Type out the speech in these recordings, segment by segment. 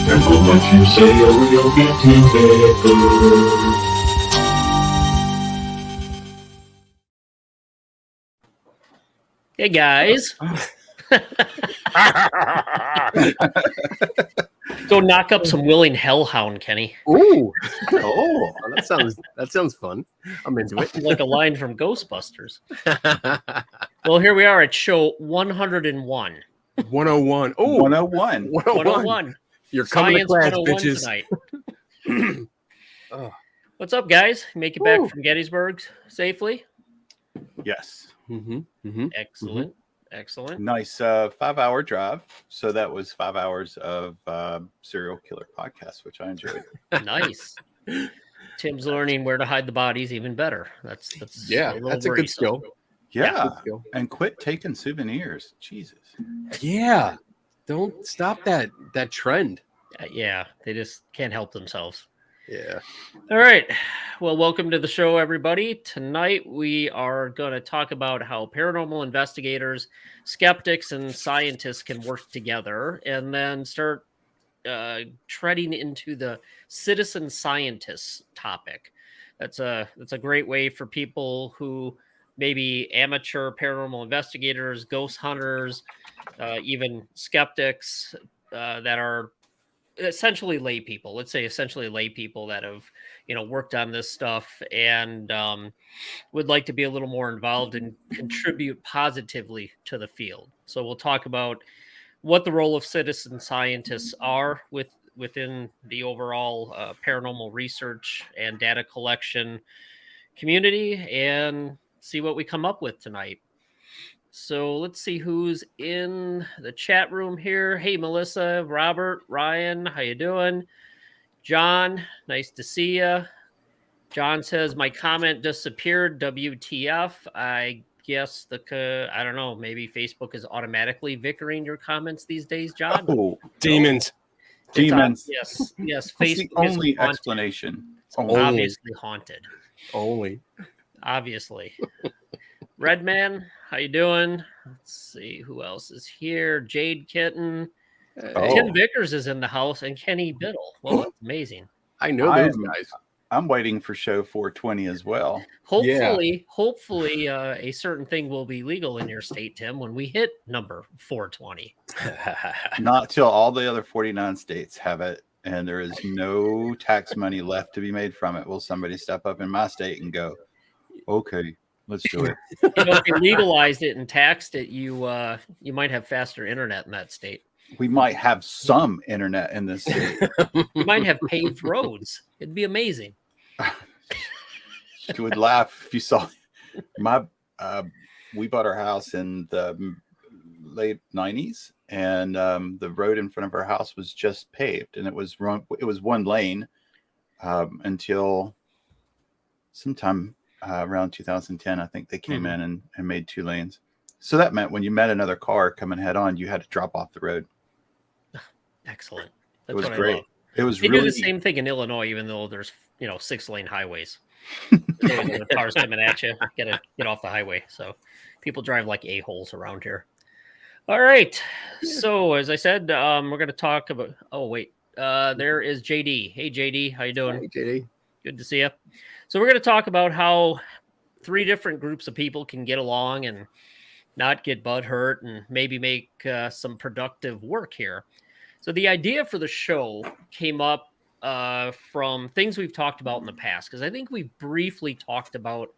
Careful what you say or you'll get invaded. Hey guys. Go knock up some willing hellhound, Kenny. Ooh. Oh, that sounds fun. I'm into it. Like a line from Ghostbusters. Well, here we are at show 101. 101. Oh, 101. 101. You're coming to class, 101 bitches. tonight. Oh. What's up, guys? Make it back from Gettysburg safely? Yes. Mm-hmm. Mm-hmm. Excellent. Excellent. Nice 5-hour drive. So that was 5 hours of serial killer podcast, which I enjoyed. Nice. Tim's learning where to hide the bodies even better. That's That's a good skill. Yeah. Good skill. And quit taking souvenirs. Jesus. Yeah. Don't stop that trend. Yeah, they just can't help themselves. Yeah. All right. Well, welcome to the show, everybody. Tonight, we are going to talk about how paranormal investigators, skeptics, and scientists can work together, and then start treading into the citizen scientists topic. That's a great way for people who maybe amateur paranormal investigators, ghost hunters, even skeptics that are essentially lay people. Let's say essentially lay people that have, worked on this stuff and would like to be a little more involved and contribute positively to the field. So we'll talk about what the role of citizen scientists are within the overall paranormal research and data collection community and see what we come up with tonight. So let's see who's in the chat room here. Hey, Melissa, Robert, Ryan, how you doing? John, nice to see you. John says, my comment disappeared. WTF. I guess I don't know, maybe Facebook is automatically victoring your comments these days, John. Oh, Demons. Demons. Yes. That's Facebook the only is haunted. explanation. It's obviously haunted. Only. Obviously. Redman, how you doing? Let's see who else is here. Jade Kitten. Tim Vickers is in the house and Kenny Biddle. Well, that's amazing. I know those guys. I'm waiting for show 420 as well. Hopefully, a certain thing will be legal in your state, Tim, when we hit number 420. Not till all the other 49 states have it, and there is no tax money left to be made from it. Will somebody step up in my state and go, okay, let's do it? If you legalized it and taxed it, you might have faster internet in that state. We might have some internet in this state. You might have paved roads. It'd be amazing. You would laugh if you saw we bought our house in the late 90s, and the road in front of our house was just paved, and it was one lane until sometime around 2010. I think they came in and made 2 lanes. So that meant when you met another car coming head on, you had to drop off the road. That's it was what great. I love. It was They really do the same thing in Illinois, even though there's 6-lane highways. The cars coming at you, get off the highway. So people drive like a-holes around here. All right. So as I said, we're going to talk about. Oh wait, there is JD. Hey JD, how you doing? Hey JD, good to see you. So we're going to talk about how 3 different groups of people can get along and not get butthurt and maybe make some productive work here. So the idea for the show came up from things we've talked about in the past, because I think we've briefly talked about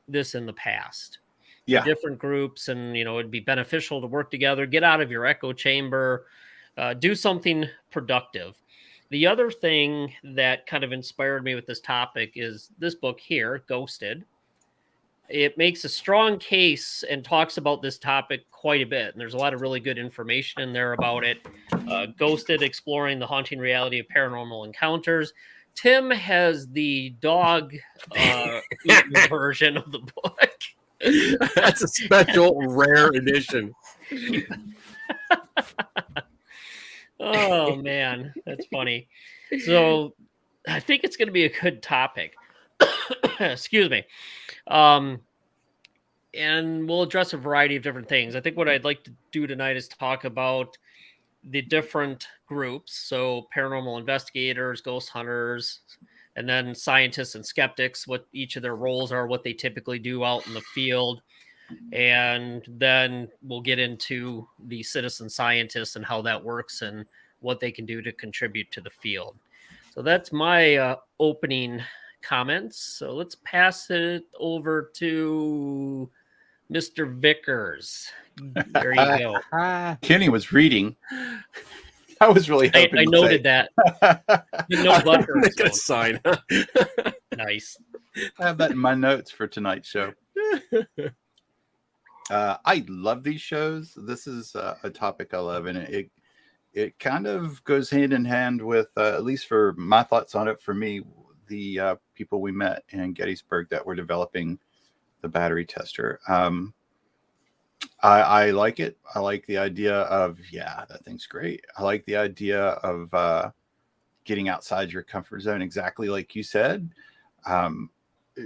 this in the past. Yeah. Different groups, and it'd be beneficial to work together, get out of your echo chamber, do something productive. The other thing that kind of inspired me with this topic is this book here, Ghosted. It makes a strong case and talks about this topic quite a bit. And there's a lot of really good information in there about it. Ghosted, exploring the haunting reality of paranormal encounters. Tim has the dog eaten version of the book. That's a special, rare edition. Oh man, that's funny. So I think it's going to be a good topic. Excuse me. And we'll address a variety of different things. I think what I'd like to do tonight is talk about the different groups. So paranormal investigators, ghost hunters, and then scientists and skeptics, what each of their roles are, what they typically do out in the field. And then we'll get into the citizen scientists and how that works and what they can do to contribute to the field. So that's my opening comments. So let's pass it over to Mr. Vickers. There you go. Kenny was reading. I was really hoping I noted that. No butter. Make a sign. Nice. I have that in my notes for tonight's show. I love these shows. This is a topic I love, and it kind of goes hand in hand with, at least for my thoughts on it, for me, the people we met in Gettysburg that were developing the battery tester. I like it. I like the idea of, yeah, that thing's great. I like the idea of getting outside your comfort zone, exactly like you said.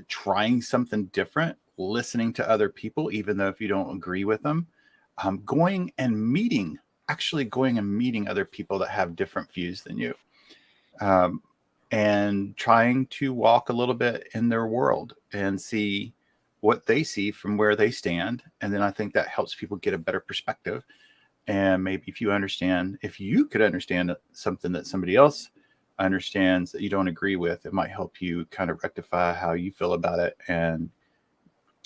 Trying something different, listening to other people, even though if you don't agree with them, going and meeting other people that have different views than you, and trying to walk a little bit in their world and see what they see from where they stand. And then I think that helps people get a better perspective. And maybe if you could understand something that somebody else understands that you don't agree with, it might help you kind of rectify how you feel about it and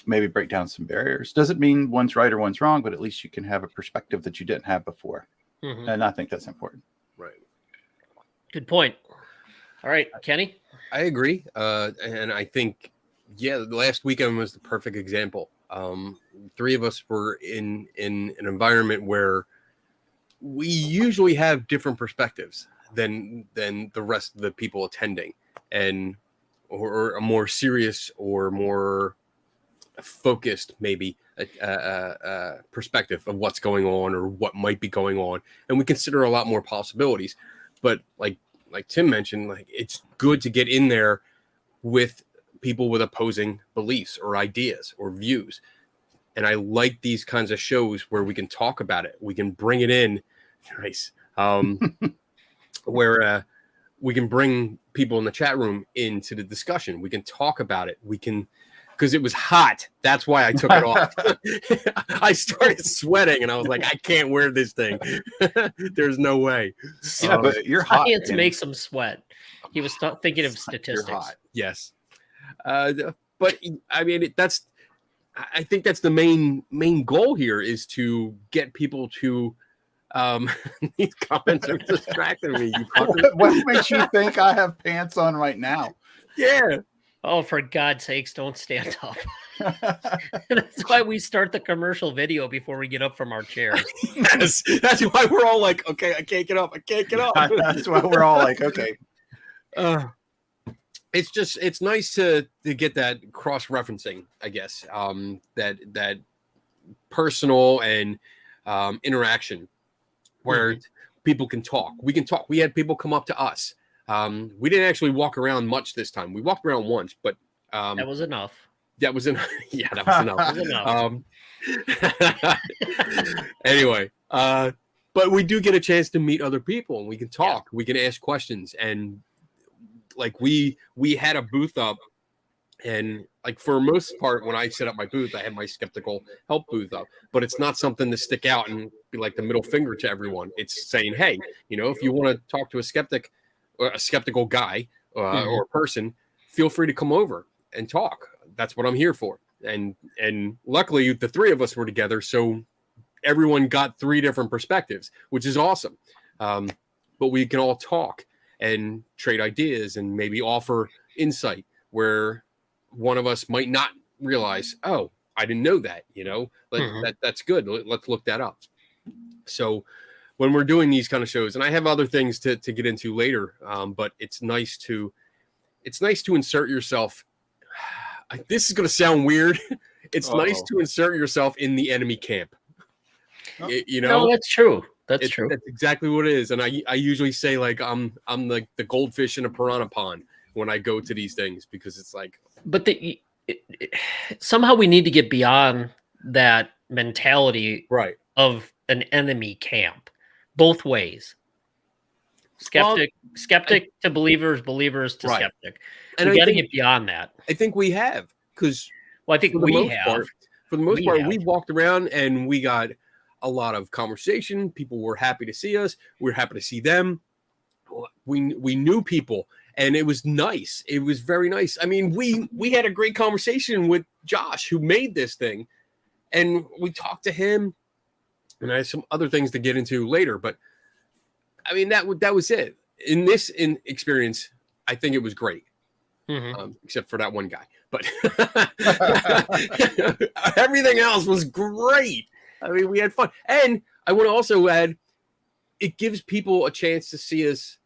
maybe break down some barriers. Doesn't mean one's right or one's wrong, but at least you can have a perspective that you didn't have before. Mm-hmm. And I think that's important. Right. Good point. All right, Kenny. I agree. And I think, yeah, last weekend was the perfect example. Three of us were in an environment where we usually have different perspectives than the rest of the people attending, and or a more serious or more focused maybe perspective of what's going on or what might be going on, and we consider a lot more possibilities. But like Tim mentioned, like, it's good to get in there with people with opposing beliefs or ideas or views. And I like these kinds of shows where we can talk about it. We can bring it in. Nice. Where we can bring people in the chat room into the discussion. We can talk about it. We can, because it was hot. That's why I took it off. I started sweating and I was like, I can't wear this thing. There's no way. Yeah, but you're hot. Science makes him sweat. He was thinking of statistics. You're hot. Yes. But I mean, I think that's the main goal here, is to get people to, these comments are distracting me. What makes you think I have pants on right now? Yeah. Oh, for God's sakes, don't stand up. That's why we start the commercial video before we get up from our chairs. Yes, that's why we're all like, okay, I can't get up. That's why we're all like, okay. It's nice to get that cross-referencing, I guess, that personal and interaction where people can talk. We can talk. We had people come up to us. We didn't actually walk around much this time. We walked around once, but that was enough. That was enough. Yeah, that was enough. Anyway, but we do get a chance to meet other people, and we can talk. Yeah. We can ask questions, and like we had a booth up, and like for most part, when I set up my booth, I had my skeptical help booth up. But it's not something to stick out and be like the middle finger to everyone. It's saying, hey, if you want to talk to a skeptic, or a skeptical guy or person, feel free to come over and talk. That's what I'm here for. And luckily, the three of us were together, so everyone got three different perspectives, which is awesome. But we can all talk and trade ideas and maybe offer insight where one of us might not realize, oh, I didn't know that, that's good. Let's look that up. So when we're doing these kind of shows, and I have other things to get into later, but it's nice to insert yourself. This is going to sound weird. It's nice to insert yourself in the enemy camp. No, that's true. That's true. That's exactly what it is. And I usually say, like, I'm like the goldfish in a piranha pond when I go to these things, because it's like, but somehow we need to get beyond that mentality, right, of an enemy camp, both ways. Skeptic to believers, believers to right. skeptic. And we got to get beyond that. I think we have, because I think for the most part, we walked around and we got a lot of conversation. People were happy to see us. We were happy to see them. We knew people, and it was nice. It was very nice. I mean, we had a great conversation with Josh, who made this thing, and we talked to him. And I have some other things to get into later, but I mean, that was it. In experience, I think it was great, except for that one guy. But everything else was great. I mean, we had fun. And I want to also add, it gives people a chance to see us,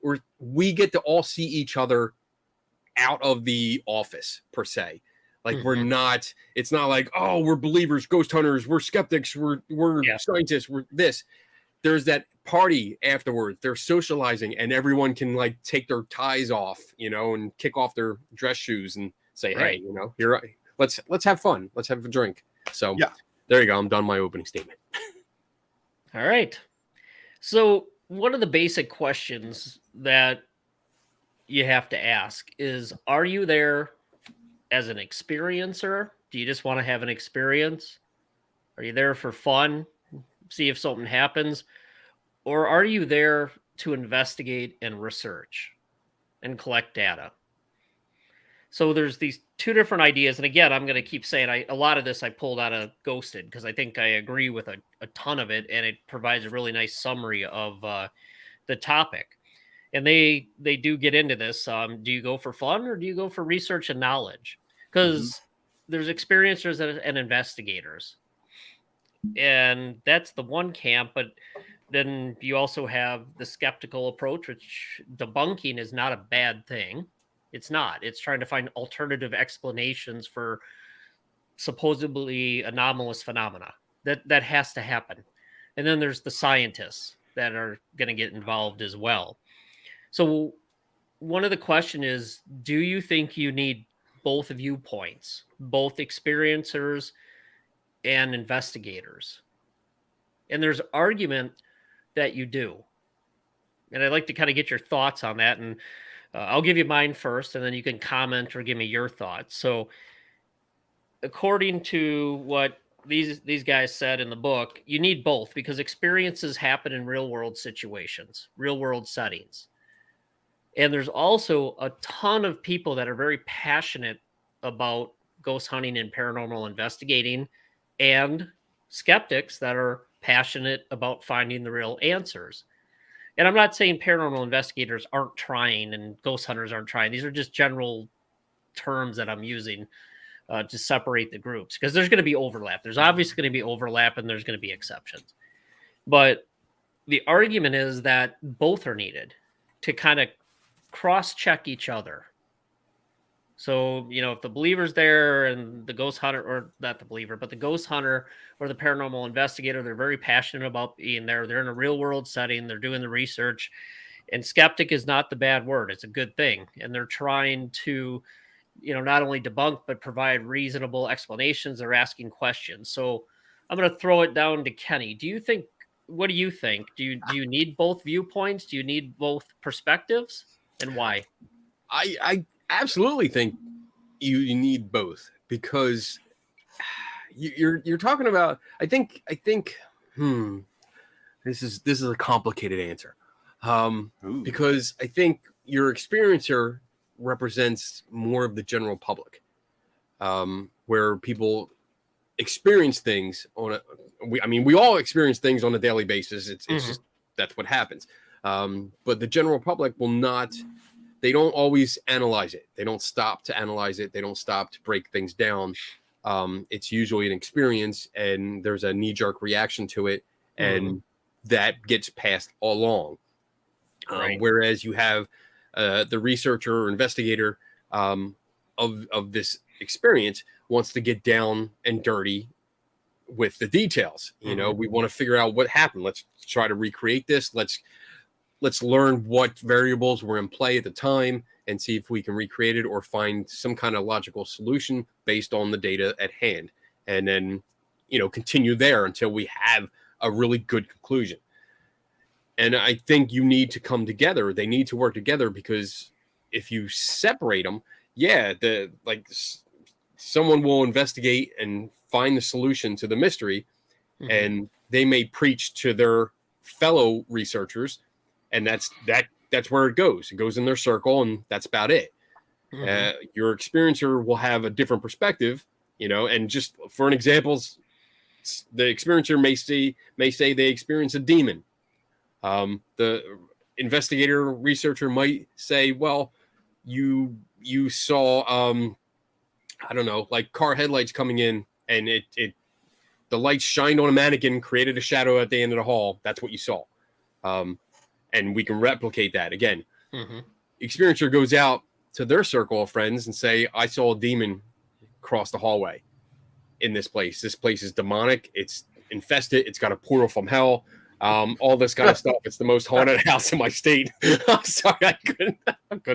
or we get to all see each other out of the office, per se. Like, it's not like, oh, we're believers, ghost hunters, we're skeptics, we're scientists, we're this. There's that party afterwards. They're socializing, and everyone can, like, take their ties off, and kick off their dress shoes and say, hey, here, let's have fun. Let's have a drink. So there you go. I'm done my opening statement. All right. So one of the basic questions that you have to ask is, are you there as an experiencer? Do you just want to have an experience? Are you there for fun? See if something happens? Or are you there to investigate and research and collect data? So there's these two different ideas. And again, I'm going to keep saying a lot of this I pulled out of Ghosted, because I think I agree with a ton of it, and it provides a really nice summary of the topic. And they do get into this. Do you go for fun, or do you go for research and knowledge? Because there's experiencers and investigators. And that's the one camp. But then you also have the skeptical approach, which debunking is not a bad thing. It's not. It's trying to find alternative explanations for supposedly anomalous phenomena. That has to happen. And then there's the scientists that are going to get involved as well. So one of the question is, do you think you need both viewpoints, both experiencers and investigators? And there's argument that you do. And I'd like to kind of get your thoughts on that. And I'll give you mine first, and then you can comment or give me your thoughts. So according to what these guys said in the book, you need both, because experiences happen in real world situations, real world settings. And there's also a ton of people that are very passionate about ghost hunting and paranormal investigating, and skeptics that are passionate about finding the real answers. And I'm not saying paranormal investigators aren't trying and ghost hunters aren't trying. These are just general terms that I'm using to separate the groups, because there's going to be overlap. There's obviously going to be overlap, and there's going to be exceptions. But the argument is that both are needed to kind of cross-check each other. So, if the believer's there and the ghost hunter, or not the believer, but the ghost hunter or the paranormal investigator, they're very passionate about being there. They're in a real world setting. They're doing the research, and skeptic is not the bad word. It's a good thing. And they're trying to, not only debunk, but provide reasonable explanations. They're asking questions. So I'm going to throw it down to Kenny. What do you think? Do you need both viewpoints? Do you need both perspectives, and why? I absolutely think you need both, because you're talking about, I think this is a complicated answer, because I think your experiencer represents more of the general public, where people experience things we all experience things on a daily basis. It's just that's what happens. But the general public will not. They don't always analyze it. They don't stop to analyze it. They don't stop to break things down. It's usually an experience, and there's a knee-jerk reaction to it, and that gets passed along. Right. Whereas you have the researcher or investigator of this experience wants to get down and dirty with the details. You know, we want to figure out what happened. Let's try to recreate this. Let's learn what variables were in play at the time and see if we can recreate it or find some kind of logical solution based on the data at hand. And then, you know, continue there until we have a really good conclusion. And I think you need to come together. They need to work together, because if you separate them, someone will investigate and find the solution to the mystery, and they may preach to their fellow researchers, and that's where it goes. It goes in their circle, and that's about it. Your experiencer will have a different perspective, you know. And just for an example, the experiencer may say they experience a demon. The investigator researcher might say, well, you saw I don't know, like car headlights coming in, and the lights shined on a mannequin, created a shadow at the end of the hall. That's what you saw. And we can replicate that again. Experiencer goes out to their circle of friends and say, I saw a demon cross the hallway in this place. This place is demonic. It's infested. It's got a portal from hell. All this kind of stuff. It's the most haunted house in my state. I'm sorry, I couldn't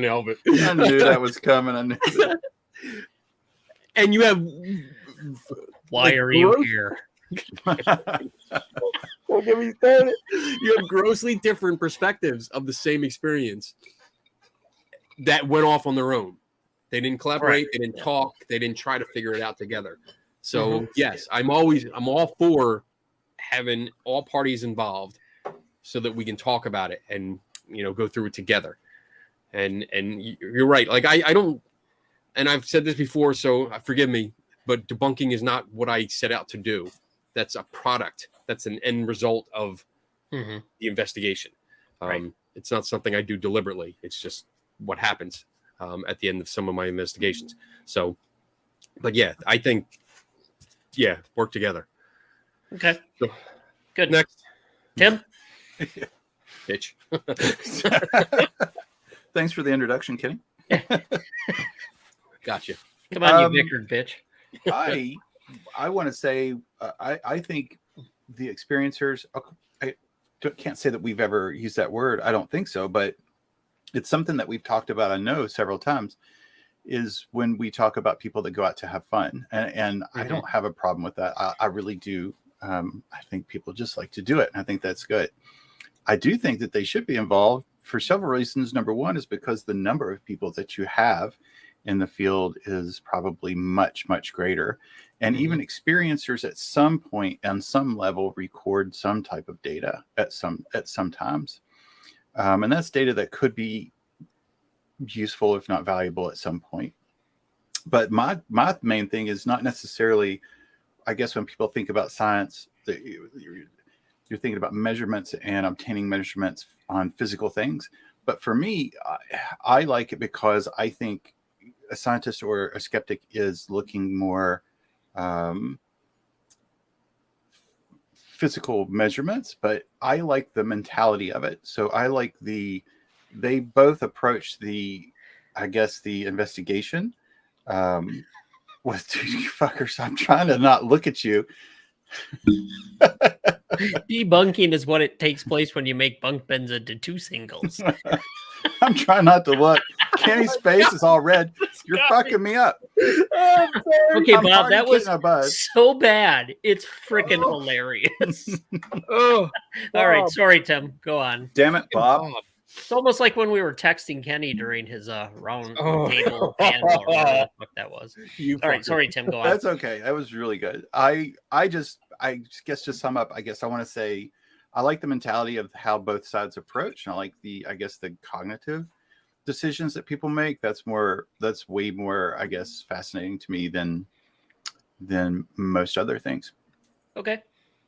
help it. I knew that was coming. I knew that. And you have, why are you here? Don't get me started. You have grossly different perspectives of the same experience that went off on their own. They didn't collaborate. They didn't talk. They didn't try to figure it out together. So yes, I'm all for having all parties involved so that we can talk about it and, you know, go through it together. And you're right. Like I don't, and I've said this before, so forgive me, but debunking is not what I set out to do. That's a product. That's an end result of the investigation. It's not something I do deliberately. It's just what happens at the end of some of my investigations. So, but yeah, I think, work together. Okay. So, good. Next. Tim? Bitch. Thanks for the introduction, Kenny. Gotcha. Come on, you bickered bitch. I want to say I think the experiencers, I can't say that we've ever used that word. I don't think so, but it's something that we've talked about, I know, several times, is when we talk about people that go out to have fun. And I don't have a problem with that. I really do. I think people just like to do it. And I think that's good. I do think that they should be involved for several reasons. Number one is because the number of people that you have in the field is probably much, much greater. And even experiencers at some point and some level record some type of data at some times. And that's data that could be useful, if not valuable, at some point. But my main thing is not necessarily, I guess, when people think about science, you're thinking about measurements and obtaining measurements on physical things. But for me, I like it because I think a scientist or a skeptic is looking more physical measurements, but I like the mentality of it. So I like they both approach the investigation with you fuckers. I'm trying to not look at you. Debunking is what it takes place when you make bunk beds into two singles. I'm trying not to look. Kenny's face is all red. You're fucking me up. Okay, Bob, that was so bad. It's freaking hilarious. All right, sorry, Tim. Go on. Damn it, Bob. It's almost like when we were texting Kenny during his round table panel or whatever the fuck that was. All right, sorry, Tim. Go on. That's okay. That was really good. I guess to sum up, I guess I want to say I like the mentality of how both sides approach, and I like the cognitive decisions that people make. That's way more, I guess, fascinating to me than most other things. Okay,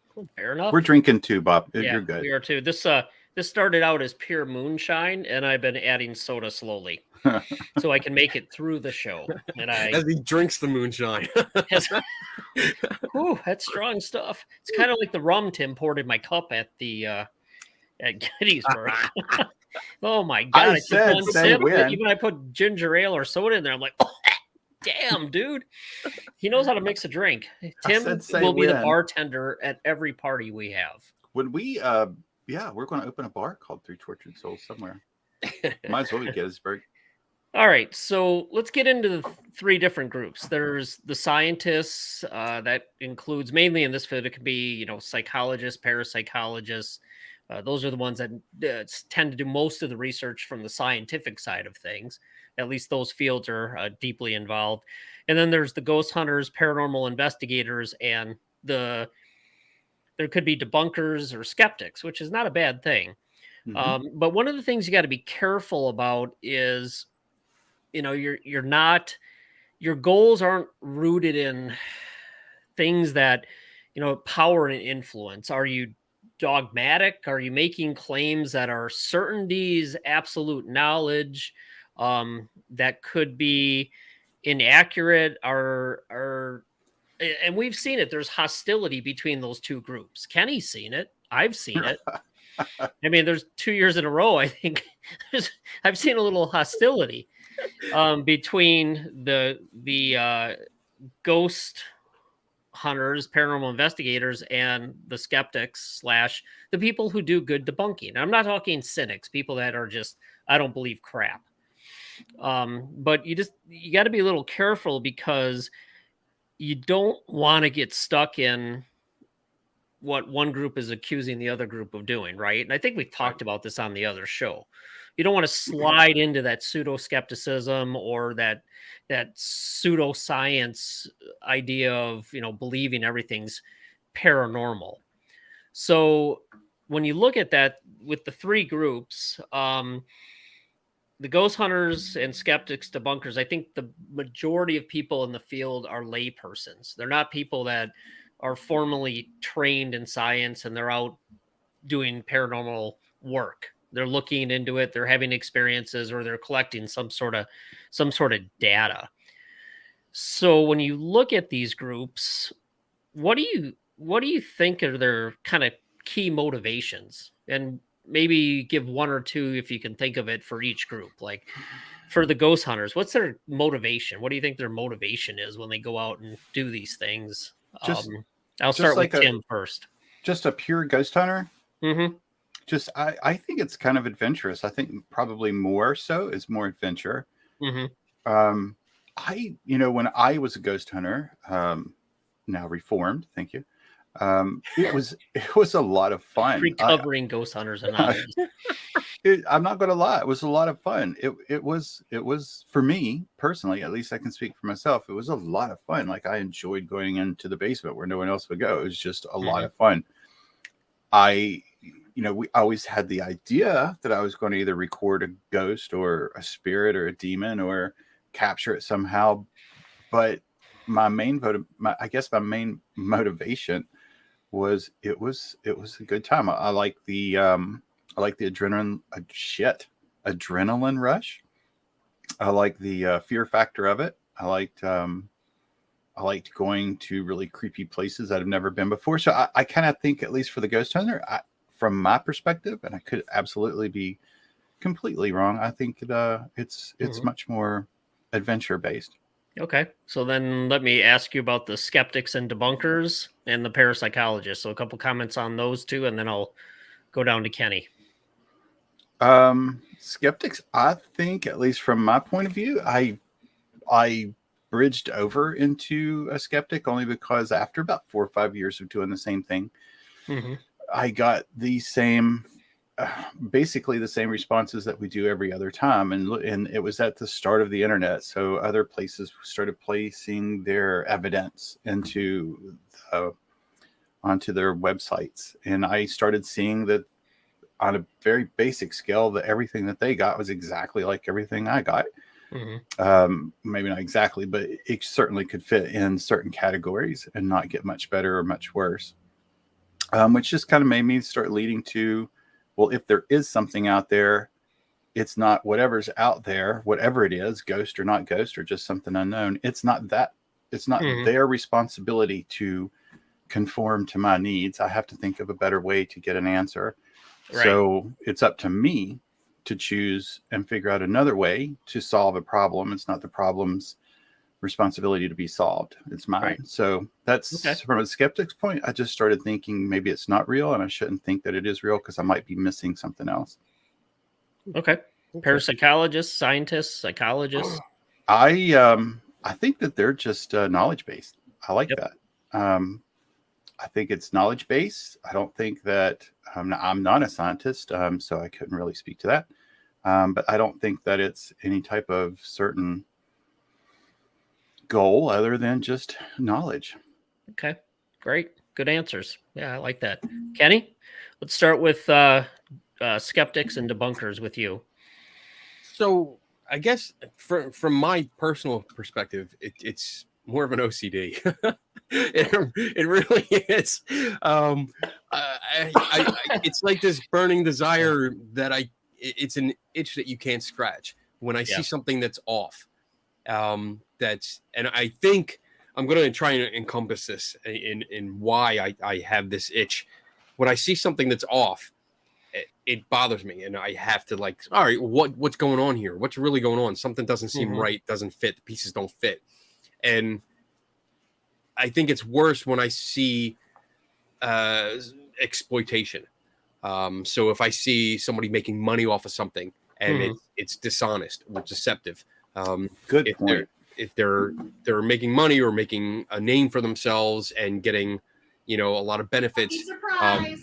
cool. Fair enough. We're drinking too, Bob. Yeah, You're good. we are too. This This started out as pure moonshine, and I've been adding soda slowly, so I can make it through the show. And As he drinks the moonshine. whew, that's strong stuff. It's kind of like the rum Tim poured in my cup at Gettysburg. Oh my god! I took said one say sip, when. even I put ginger ale or soda in there. I'm like, oh, damn, dude. He knows how to mix a drink. Tim said say will be the when. bartender at every party we have. When we, yeah, we're going to open a bar called Three Tortured Souls somewhere. Might as well be Gettysburg. All right, so let's get into the three different groups. There's the scientists, that includes mainly in this field, it could be, psychologists, parapsychologists. Those are the ones that tend to do most of the research from the scientific side of things. At least those fields are deeply involved. And then there's the ghost hunters, paranormal investigators, and there could be debunkers or skeptics, which is not a bad thing. Mhm. But one of the things you got to be careful about is, you're not, your goals aren't rooted in things that, power and influence. Are you dogmatic? Are you making claims that are certainties, absolute knowledge, that could be inaccurate? And we've seen it. There's hostility between those two groups. Kenny's seen it. I've seen it. I mean, there's 2 years in a row, I think I've seen a little hostility between the ghost hunters, paranormal investigators, and the skeptics / the people who do good debunking. I'm not talking cynics, people that are just, I don't believe crap. But you got to be a little careful, because you don't want to get stuck in what one group is accusing the other group of doing, right? And I think we talked about this on the other show. You don't want to slide into that pseudo skepticism or that pseudoscience idea of, believing everything's paranormal. So when you look at that with the three groups, the ghost hunters and skeptics, debunkers, I think the majority of people in the field are laypersons. They're not people that are formally trained in science and they're out doing paranormal work. They're looking into it, they're having experiences, or they're collecting some sort of data. So when you look at these groups, what do you think are their kind of key motivations? And maybe give one or two, if you can think of it, for each group. Like for the ghost hunters, what's their motivation? What do you think their motivation is when they go out and do these things? I'll start with Tim first. Just a pure ghost hunter. Mm-hmm. I think it's kind of adventurous. I think probably more so is more adventure. Mm-hmm. When I was a ghost hunter, now reformed, thank you. It was a lot of fun. Recovering ghost hunters anonymous. I'm not going to lie. It was a lot of fun. It was for me personally, at least I can speak for myself. It was a lot of fun. Like I enjoyed going into the basement where no one else would go. It was just a lot of fun. We always had the idea that I was going to either record a ghost or a spirit or a demon or capture it somehow. But my main motivation was it was a good time. I like the adrenaline rush. I like the fear factor of it. I liked going to really creepy places that I've never been before. So I kind of think, at least for the ghost hunter, from my perspective, and I could absolutely be completely wrong, I think it's much more adventure based. Okay, so then let me ask you about the skeptics and debunkers and the parapsychologists. So a couple comments on those two, and then I'll go down to Kenny. Skeptics, I think, at least from my point of view, I bridged over into a skeptic only because after about 4 or 5 years of doing the same thing, I got the same, basically the same responses that we do every other time. And it was at the start of the internet. So other places started placing their evidence onto their websites. And I started seeing that on a very basic scale, that everything that they got was exactly like everything I got. Maybe not exactly, but it certainly could fit in certain categories and not get much better or much worse. Which just kind of made me start leading to, well, if there is something out there, it's not whatever's out there, whatever it is, ghost or not ghost or just something unknown. It's not their responsibility to conform to my needs. I have to think of a better way to get an answer. Right. So it's up to me to choose and figure out another way to solve a problem. It's not the problem's responsibility to be solved. It's mine. Right. So that's from a skeptic's point. I just started thinking maybe it's not real and I shouldn't think that it is real because I might be missing something else. Okay. Parapsychologists, scientists, psychologists. I think that they're just knowledge based. I like that. I think it's knowledge based. I don't think that I'm not a scientist, so I couldn't really speak to that. But I don't think that it's any type of certain goal other than just knowledge. Okay, great. Good answers. Yeah, I like that. Kenny, let's start with skeptics and debunkers with you. So I guess from my personal perspective, it's more of an OCD. It really is. It's like this burning desire that it's an itch that you can't scratch. When I see something that's off, and I think I'm going to try and encompass this in why I have this itch. When I see something that's off, it bothers me, and I have to like, all right, what's going on here? What's really going on? Something doesn't seem right, doesn't fit. The pieces don't fit, and I think it's worse when I see exploitation. So if I see somebody making money off of something and it's dishonest or deceptive, Good point. If they're making money or making a name for themselves and getting, a lot of benefits. Surprise!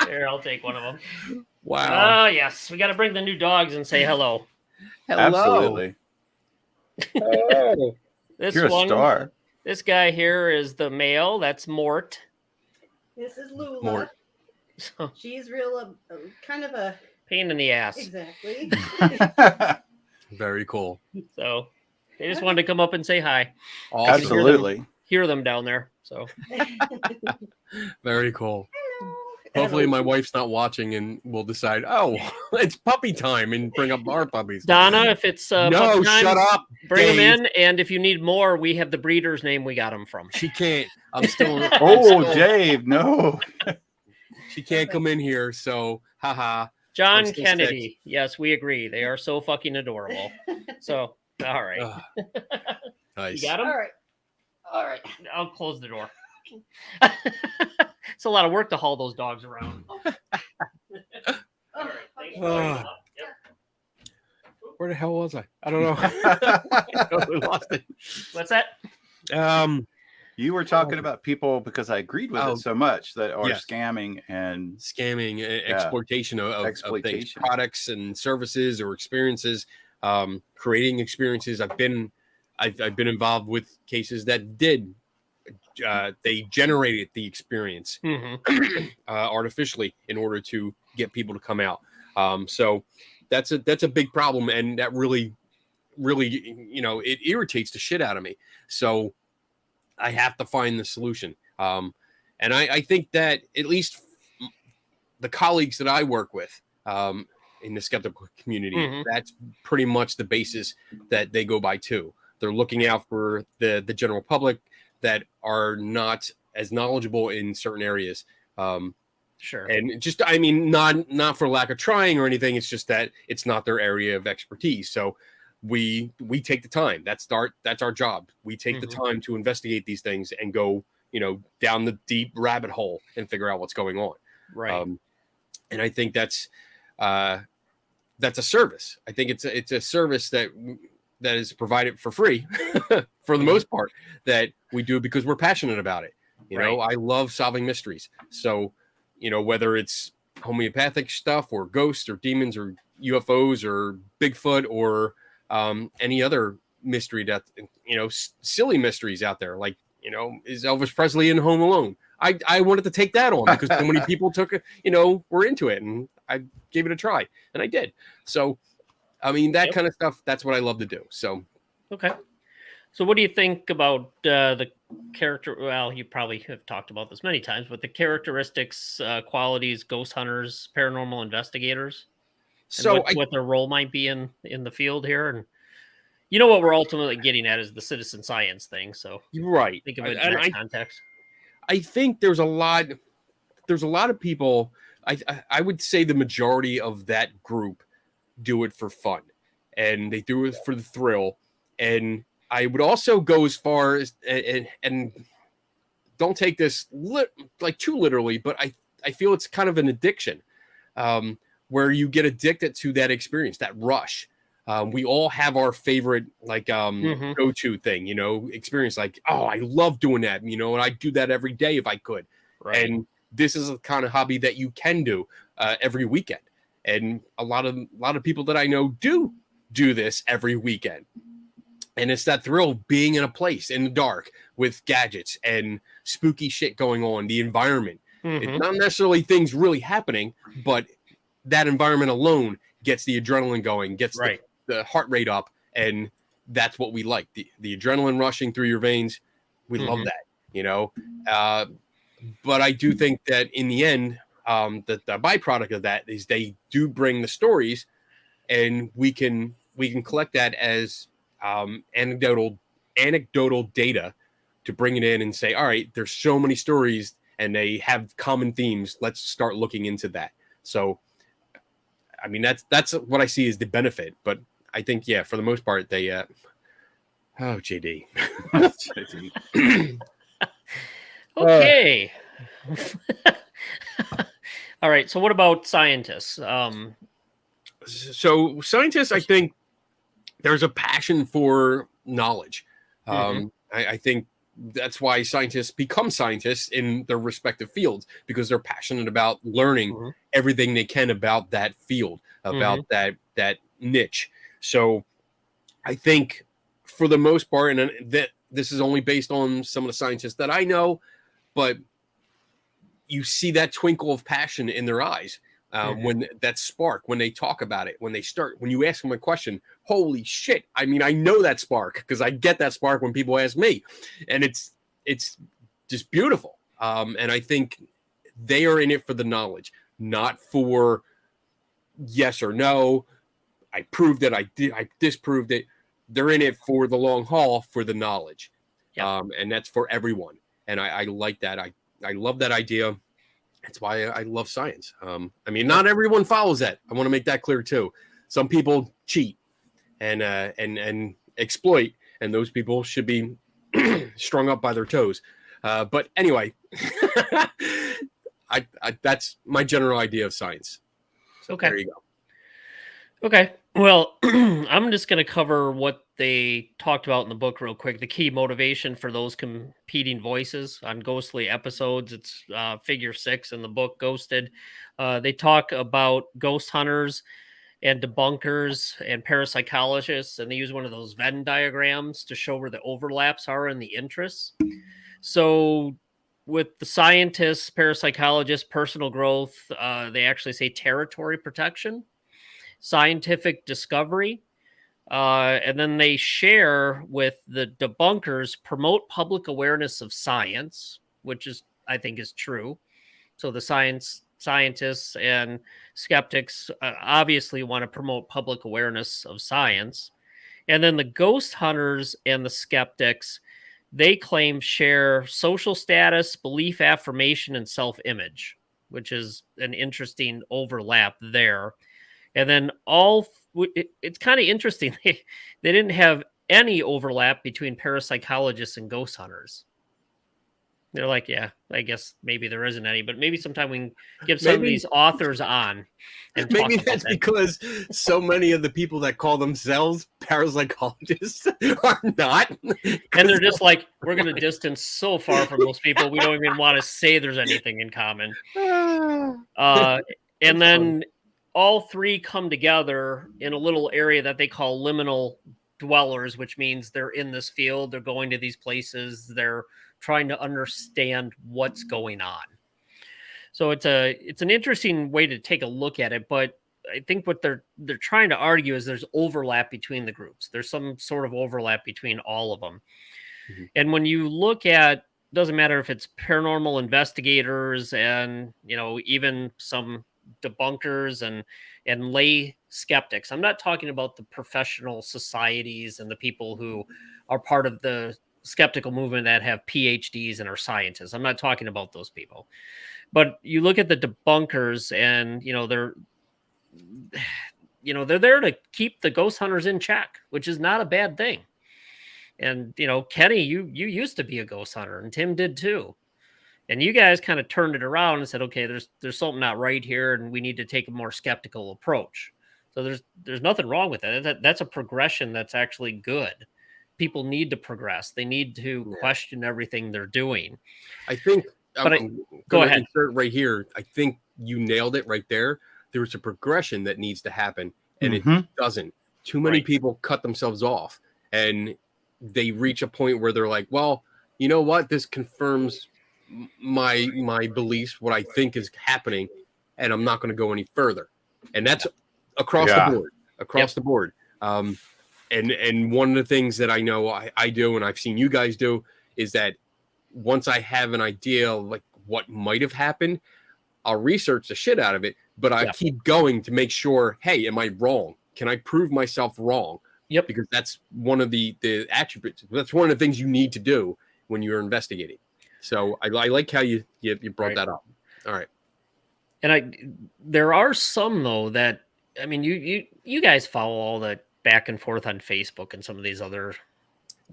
Here, I'll take one of them. Wow. Oh, yes. We got to bring the new dogs and say hello. Absolutely. Oh. This You're a one, star. this guy here is the male. That's Mort. This is Lula. Mort. So, She's real, kind of a pain in the ass. exactly. Very cool. So they just wanted to come up and say hi. Awesome. Absolutely. Hear them down there. So Very cool. Hello. Hopefully my wife's not watching and we'll decide, oh, it's puppy time and bring up our puppies. Donna, if it's No, puppy time, shut up. bring Dave. them in. And if you need more, we have the breeder's name we got them from. She can't. I'm still. Dave, no. She can't come in here. So, haha. John I'm still Kennedy. Yes, we agree. They are so fucking adorable. So, all right. Nice. You got them? All right. All right. I'll close the door. It's a lot of work to haul those dogs around. All right. Thanks for bringing them up. Yep. Where the hell was I? I don't know. I totally lost it. What's that? You were talking about people because I agreed with it so much that are Yes. scamming and Scamming, exploitation of things, Exploitation. products and services or experiences, creating experiences. I've been involved with cases that did. They generated the experience artificially in order to get people to come out. So that's a big problem, and that really, it irritates the shit out of me. So I have to find the solution. And I think that at least the colleagues that I work with in the skeptical community, that's pretty much the basis that they go by too. They're looking out for the general public that are not as knowledgeable in certain areas. Sure. And just, I mean, not for lack of trying or anything. It's just that it's not their area of expertise. So we take the time. That's our job. We take the time to investigate these things and go, down the deep rabbit hole and figure out what's going on. Right. And I think that's a service. I think it's a service that is provided for free for the most part, that we do because we're passionate about it. I love solving mysteries. So, whether it's homeopathic stuff or ghosts or demons or UFOs or Bigfoot or any other mystery that, silly mysteries out there, like, is Elvis Presley in Home Alone? I wanted to take that on because so many people were into it, and I gave it a try, and I did. So, I mean, that kind of stuff, that's what I love to do. So, okay. So what do you think about the character. Well, you probably have talked about this many times, but the characteristics, qualities, ghost hunters, paranormal investigators, and So what their role might be in the field here. And you know what we're ultimately getting at is the citizen science thing. So you're right. think of it in And that context. I think there's a lot of people. I would say the majority of that group do it for fun, and they do it for the thrill. And I would also go as far as and don't take this like too literally, but I feel it's kind of an addiction, where you get addicted to that experience, that rush. We all have our favorite like go-to thing, experience. Like, oh, I love doing that, and I'd do that every day if I could. Right. And this is a kind of hobby that you can do every weekend. And a lot of people that I know do this every weekend. And it's that thrill of being in a place in the dark with gadgets and spooky shit going on, the environment. It's not necessarily things really happening, but that environment alone gets the adrenaline going, gets the heart rate up, and that's what we like. The adrenaline rushing through your veins. We love that, but I do think that in the end, the byproduct of that is they do bring the stories, and we can collect that as anecdotal data to bring it in and say, all right, there's so many stories and they have common themes. Let's start looking into that. So, I mean, that's what I see as the benefit. But I think, yeah, for the most part, they, JD. JD. Okay. All right. So what about scientists? So scientists, I think there's a passion for knowledge. I think that's why scientists become scientists in their respective fields, because they're passionate about learning everything they can about that field, about that niche. So I think for the most part, and that this is only based on some of the scientists that I know, but you see that twinkle of passion in their eyes. When that spark, when they talk about it, when you ask them a question, holy shit. I mean, I know that spark because I get that spark when people ask me, and it's just beautiful. And I think they are in it for the knowledge, not for yes or no. I proved it. I disproved it. They're in it for the long haul, for the knowledge. And that's for everyone. And I like that. I love that idea. That's why I love science. I mean, not everyone follows that. I want to make that clear too. Some people cheat and exploit, and those people should be strung up by their toes. But anyway, that's my general idea of science. So there you go. Okay. Well, I'm just going to cover what they talked about in the book real quick. The key motivation for those competing voices on ghostly episodes. It's figure 6 in the book, Ghosted. They talk about ghost hunters and debunkers and parapsychologists, and they use one of those Venn diagrams to show where the overlaps are in the interests. So with the scientists, parapsychologists, personal growth, they actually say territory protection, scientific discovery, and then they share with the debunkers, promote public awareness of science, which is, I think, is true. So the scientists and skeptics obviously want to promote public awareness of science. And then the ghost hunters and the skeptics, they claim share social status, belief affirmation, and self-image, which is an interesting overlap there. And then it's kind of interesting. They didn't have any overlap between parapsychologists and ghost hunters. They're like, yeah, I guess maybe there isn't any, but maybe sometime we can get some of these authors on. And maybe that's because so many of the people that call themselves parapsychologists are not. And they're just like, we're going to distance so far from those people. We don't even want to say there's anything in common. And then all three come together in a little area that they call liminal dwellers, which means they're in this field. They're going to these places. They're trying to understand what's going on. So it's an interesting way to take a look at it. But I think what they're trying to argue is there's overlap between the groups. There's some sort of overlap between all of them. Mhm. And when you look at, doesn't matter if it's paranormal investigators and, even some debunkers and lay skeptics. I'm not talking about the professional societies and the people who are part of the skeptical movement that have PhDs and are scientists. I'm not talking about those people. But you look at the debunkers and, they're there to keep the ghost hunters in check, which is not a bad thing. And Kenny, you used to be a ghost hunter, and Tim did too. And you guys kind of turned it around and said, okay, there's something not right here, and we need to take a more skeptical approach. So there's nothing wrong with that. That's a progression that's actually good. People need to progress. They need to question everything they're doing. I think But I'm go gonna ahead. insert right here. I think you nailed it right there. There's a progression that needs to happen, and it doesn't. Too many Right. people cut themselves off, and they reach a point where they're like, well, you know what? This confirms my beliefs, what I think is happening, and I'm not going to go any further. And that's across the board, the board. And one of the things that I know I do, and I've seen you guys do, is that once I have an idea of like what might have happened, I'll research the shit out of it, but I keep going to make sure, hey, am I wrong? Can I prove myself wrong? Yep. Because that's one of the attributes. That's one of the things you need to do when you're investigating. So I like how you brought that up. All right. And there are some though that, I mean, you guys follow all the back and forth on Facebook and some of these other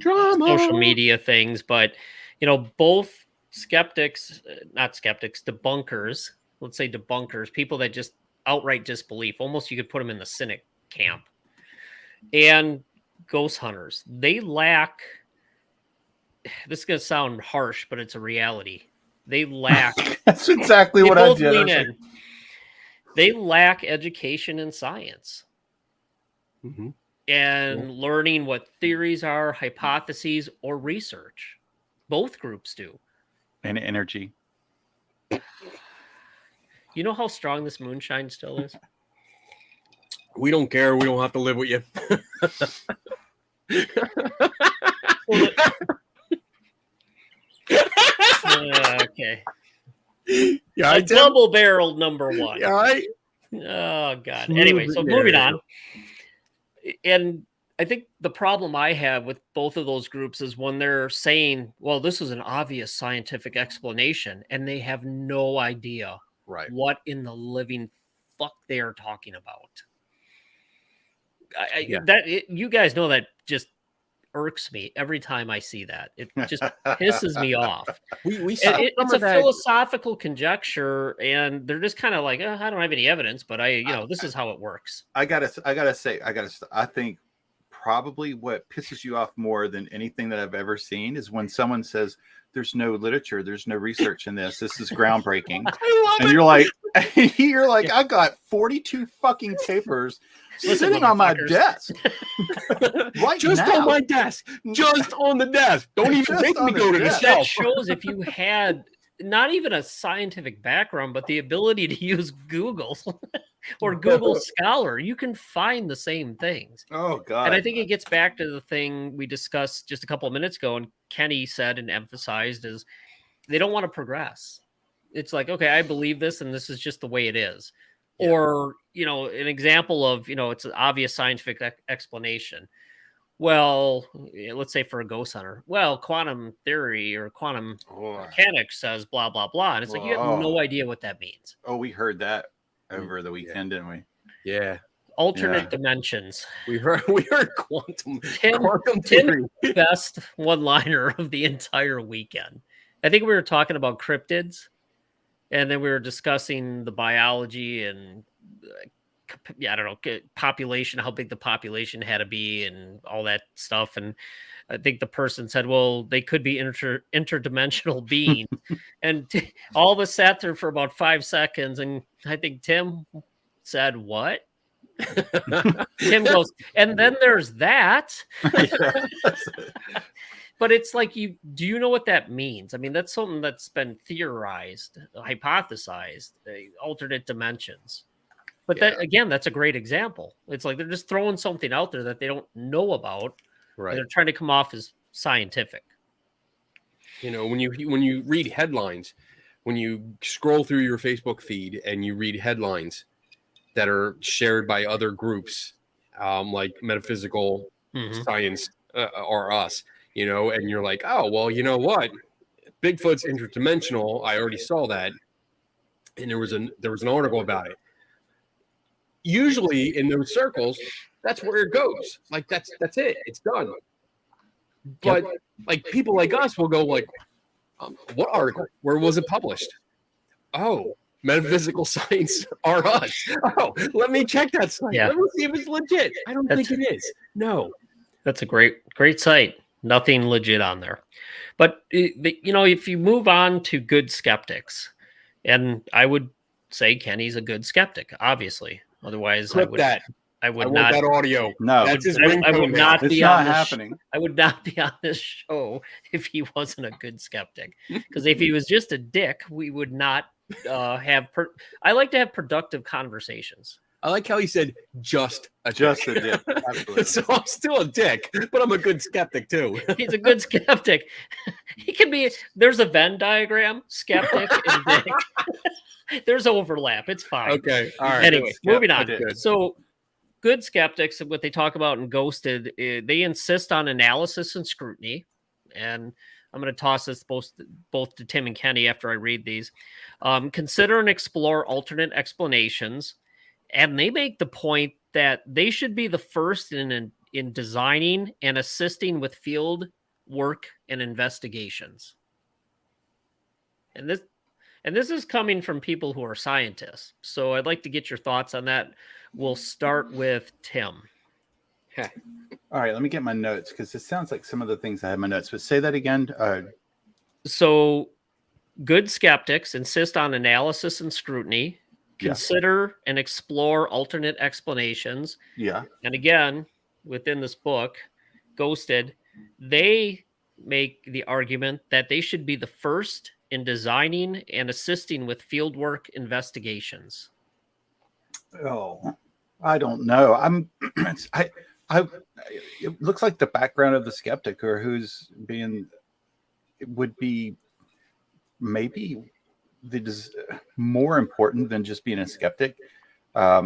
social media things, but both skeptics, not skeptics, debunkers, let's say debunkers, people that just outright disbelief, almost you could put them in the cynic camp, and ghost hunters, they lack, this is going to sound harsh, but it's a reality. They lack. That's exactly what I did. They lack education in science and learning what theories are, hypotheses, or research. Both groups do. And energy. You know how strong this moonshine still is? We don't care. We don't have to live with you. Okay. Yeah, a double-barreled number one. Yeah, right. Oh God. Anyway, so moving on. And I think the problem I have with both of those groups is when they're saying, well, this is an obvious scientific explanation, and they have no idea what in the living fuck they are talking about. You guys know that just irks me every time I see that. It just pisses me off. It's a philosophical conjecture, and they're just kind of like, I don't have any evidence, but this is how it works. I think probably what pisses you off more than anything that I've ever seen is when someone says there's no literature, there's no research in this. This is groundbreaking. And you're like, I got 42 fucking papers sitting on my desk. Just on my desk. Just on the desk. Don't even make me go to the shelf. That shows if you had not even a scientific background, but the ability to use Google or Google Scholar, you can find the same things. Oh, God. And I think it gets back to the thing we discussed just a couple of minutes ago, and Kenny said and emphasized is they don't want to progress. It's like, okay, I believe this, and this is just the way it is. Yeah. Or, an example of, it's an obvious scientific explanation. Well, let's say for a ghost hunter, well, quantum theory or quantum mechanics says blah, blah, blah. And it's like, you have no idea what that means. Oh, we heard that over the weekend, didn't we? Yeah. Alternate dimensions. We heard quantum theory. Best one-liner of the entire weekend. I think we were talking about cryptids, and then we were discussing the biology and I don't know, population, how big the population had to be and all that stuff. And I think the person said, well, they could be interdimensional beings. And all of us sat there for about 5 seconds. And I think Tim said, what? Tim goes, and then there's that. But it's like, do you know what that means? I mean, that's something that's been theorized, hypothesized, alternate dimensions. But that's a great example. It's like they're just throwing something out there that they don't know about. Right. And they're trying to come off as scientific. You know, when you read headlines, when you scroll through your Facebook feed and you read headlines that are shared by other groups, like metaphysical science or us, you know, and you're like, oh, well, you know what? Bigfoot's interdimensional. I already saw that. And there was an article about it. Usually in those circles, that's where it goes. Like that's it. It's done. But like people like us will go like, what article? Where was it published? Oh, metaphysical science are us. Oh, let me check that site. Yeah. Let me see if it's legit. I don't think it is. No. That's a great site. Nothing legit on there. But you know, if you move on to good skeptics, and I would say Kenny's a good skeptic, obviously. Otherwise, I would that. I would I not. want that audio. No, That's his I would ringtone now. not it's be not on this. happening. I would not be on this show if he wasn't a good skeptic. Because if he was just a dick, we would not have. I like to have productive conversations. I like how he said just a Just dick. a dick. Absolutely. So I'm still a dick, but I'm a good skeptic too. He's a good skeptic. He can be. There's a Venn diagram. Skeptic and dick. There's overlap. It's fine. Okay. All right. Anyway, moving on. Good. So, good skeptics, what they talk about in Ghosted, they insist on analysis and scrutiny. And I'm going to toss this both to Tim and Kenny after I read these. Consider and explore alternate explanations. And they make the point that they should be the first in designing and assisting with field work and investigations. And this is coming from people who are scientists. So I'd like to get your thoughts on that. We'll start with Tim. All right, let me get my notes because it sounds like some of the things I have in my notes. But say that again. So good skeptics insist on analysis and scrutiny, Yeah. consider and explore alternate explanations. Yeah. And again, within this book, Ghosted, they make the argument that they should be the first in designing and assisting with fieldwork investigations. Oh, I don't know. It looks like the background of the skeptic or who's being would be maybe more important than just being a skeptic. I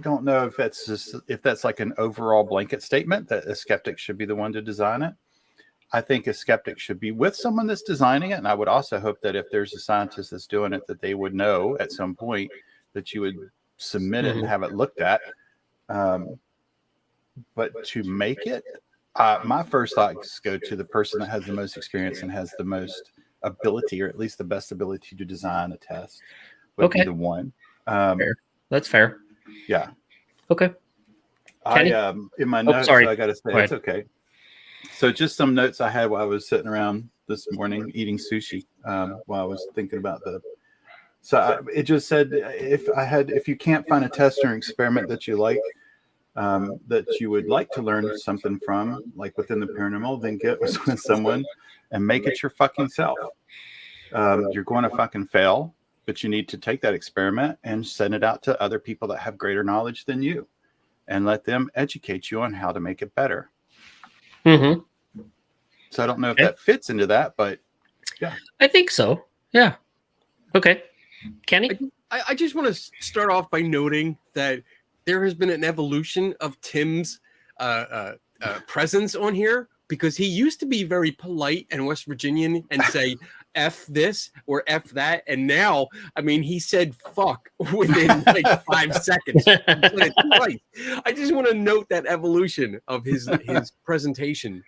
don't know if that's like an overall blanket statement that a skeptic should be the one to design it. I think a skeptic should be with someone that's designing it. And I would also hope that if there's a scientist that's doing it, that they would know at some point that you would submit it and have it looked at. But to make it, my first thoughts go to the person that has the most experience and has the most ability, or at least the best ability to design a test would be the one. Fair. That's fair. Yeah. Okay. Kenny? In my notes, sorry. I got to say, it's okay. So just some notes I had while I was sitting around this morning eating sushi while I was thinking about it just said, if you can't find a test or experiment that you like, that you would like to learn something from, like within the paranormal, then get with someone and make it your fucking self. You're going to fucking fail, but you need to take that experiment and send it out to other people that have greater knowledge than you and let them educate you on how to make it better. Mm-hmm. So I don't know if that fits into that, but yeah. I think so. Yeah. Okay. Kenny? I just want to start off by noting that there has been an evolution of Tim's presence on here, because he used to be very polite and West Virginian and say F this or F that. And now, I mean, he said fuck within like 5 seconds. He said it twice. I just want to note that evolution of his presentation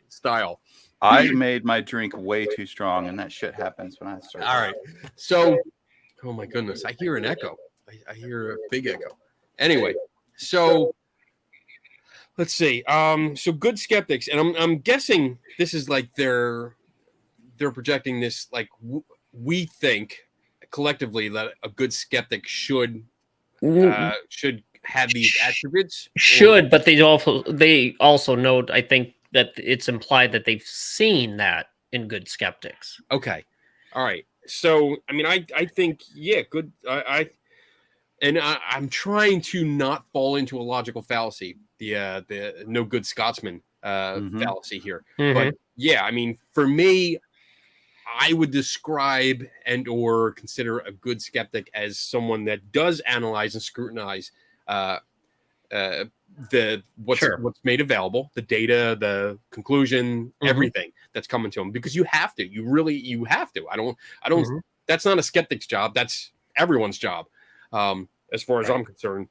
style. I made my drink way too strong, and that shit happens when I start. All right. So, oh my goodness, I hear an echo. I hear a big echo. Anyway, so let's see. So good skeptics, and I'm guessing this is like they're projecting this, like we think collectively that a good skeptic should have these attributes. But they also note, I think, that it's implied that they've seen that in good skeptics. Okay. All right. So I mean, I think good. I'm trying to not fall into a logical fallacy, the no good Scotsman fallacy here. Mm-hmm. But yeah, I mean, for me, I would describe and or consider a good skeptic as someone that does analyze and scrutinize uh, the Sure. what's made available, the data, the conclusion, Mhm. everything that's coming to them, because you have to. You have to. I don't. Mhm. That's not a skeptic's job. That's everyone's job, as far as Right. I'm concerned.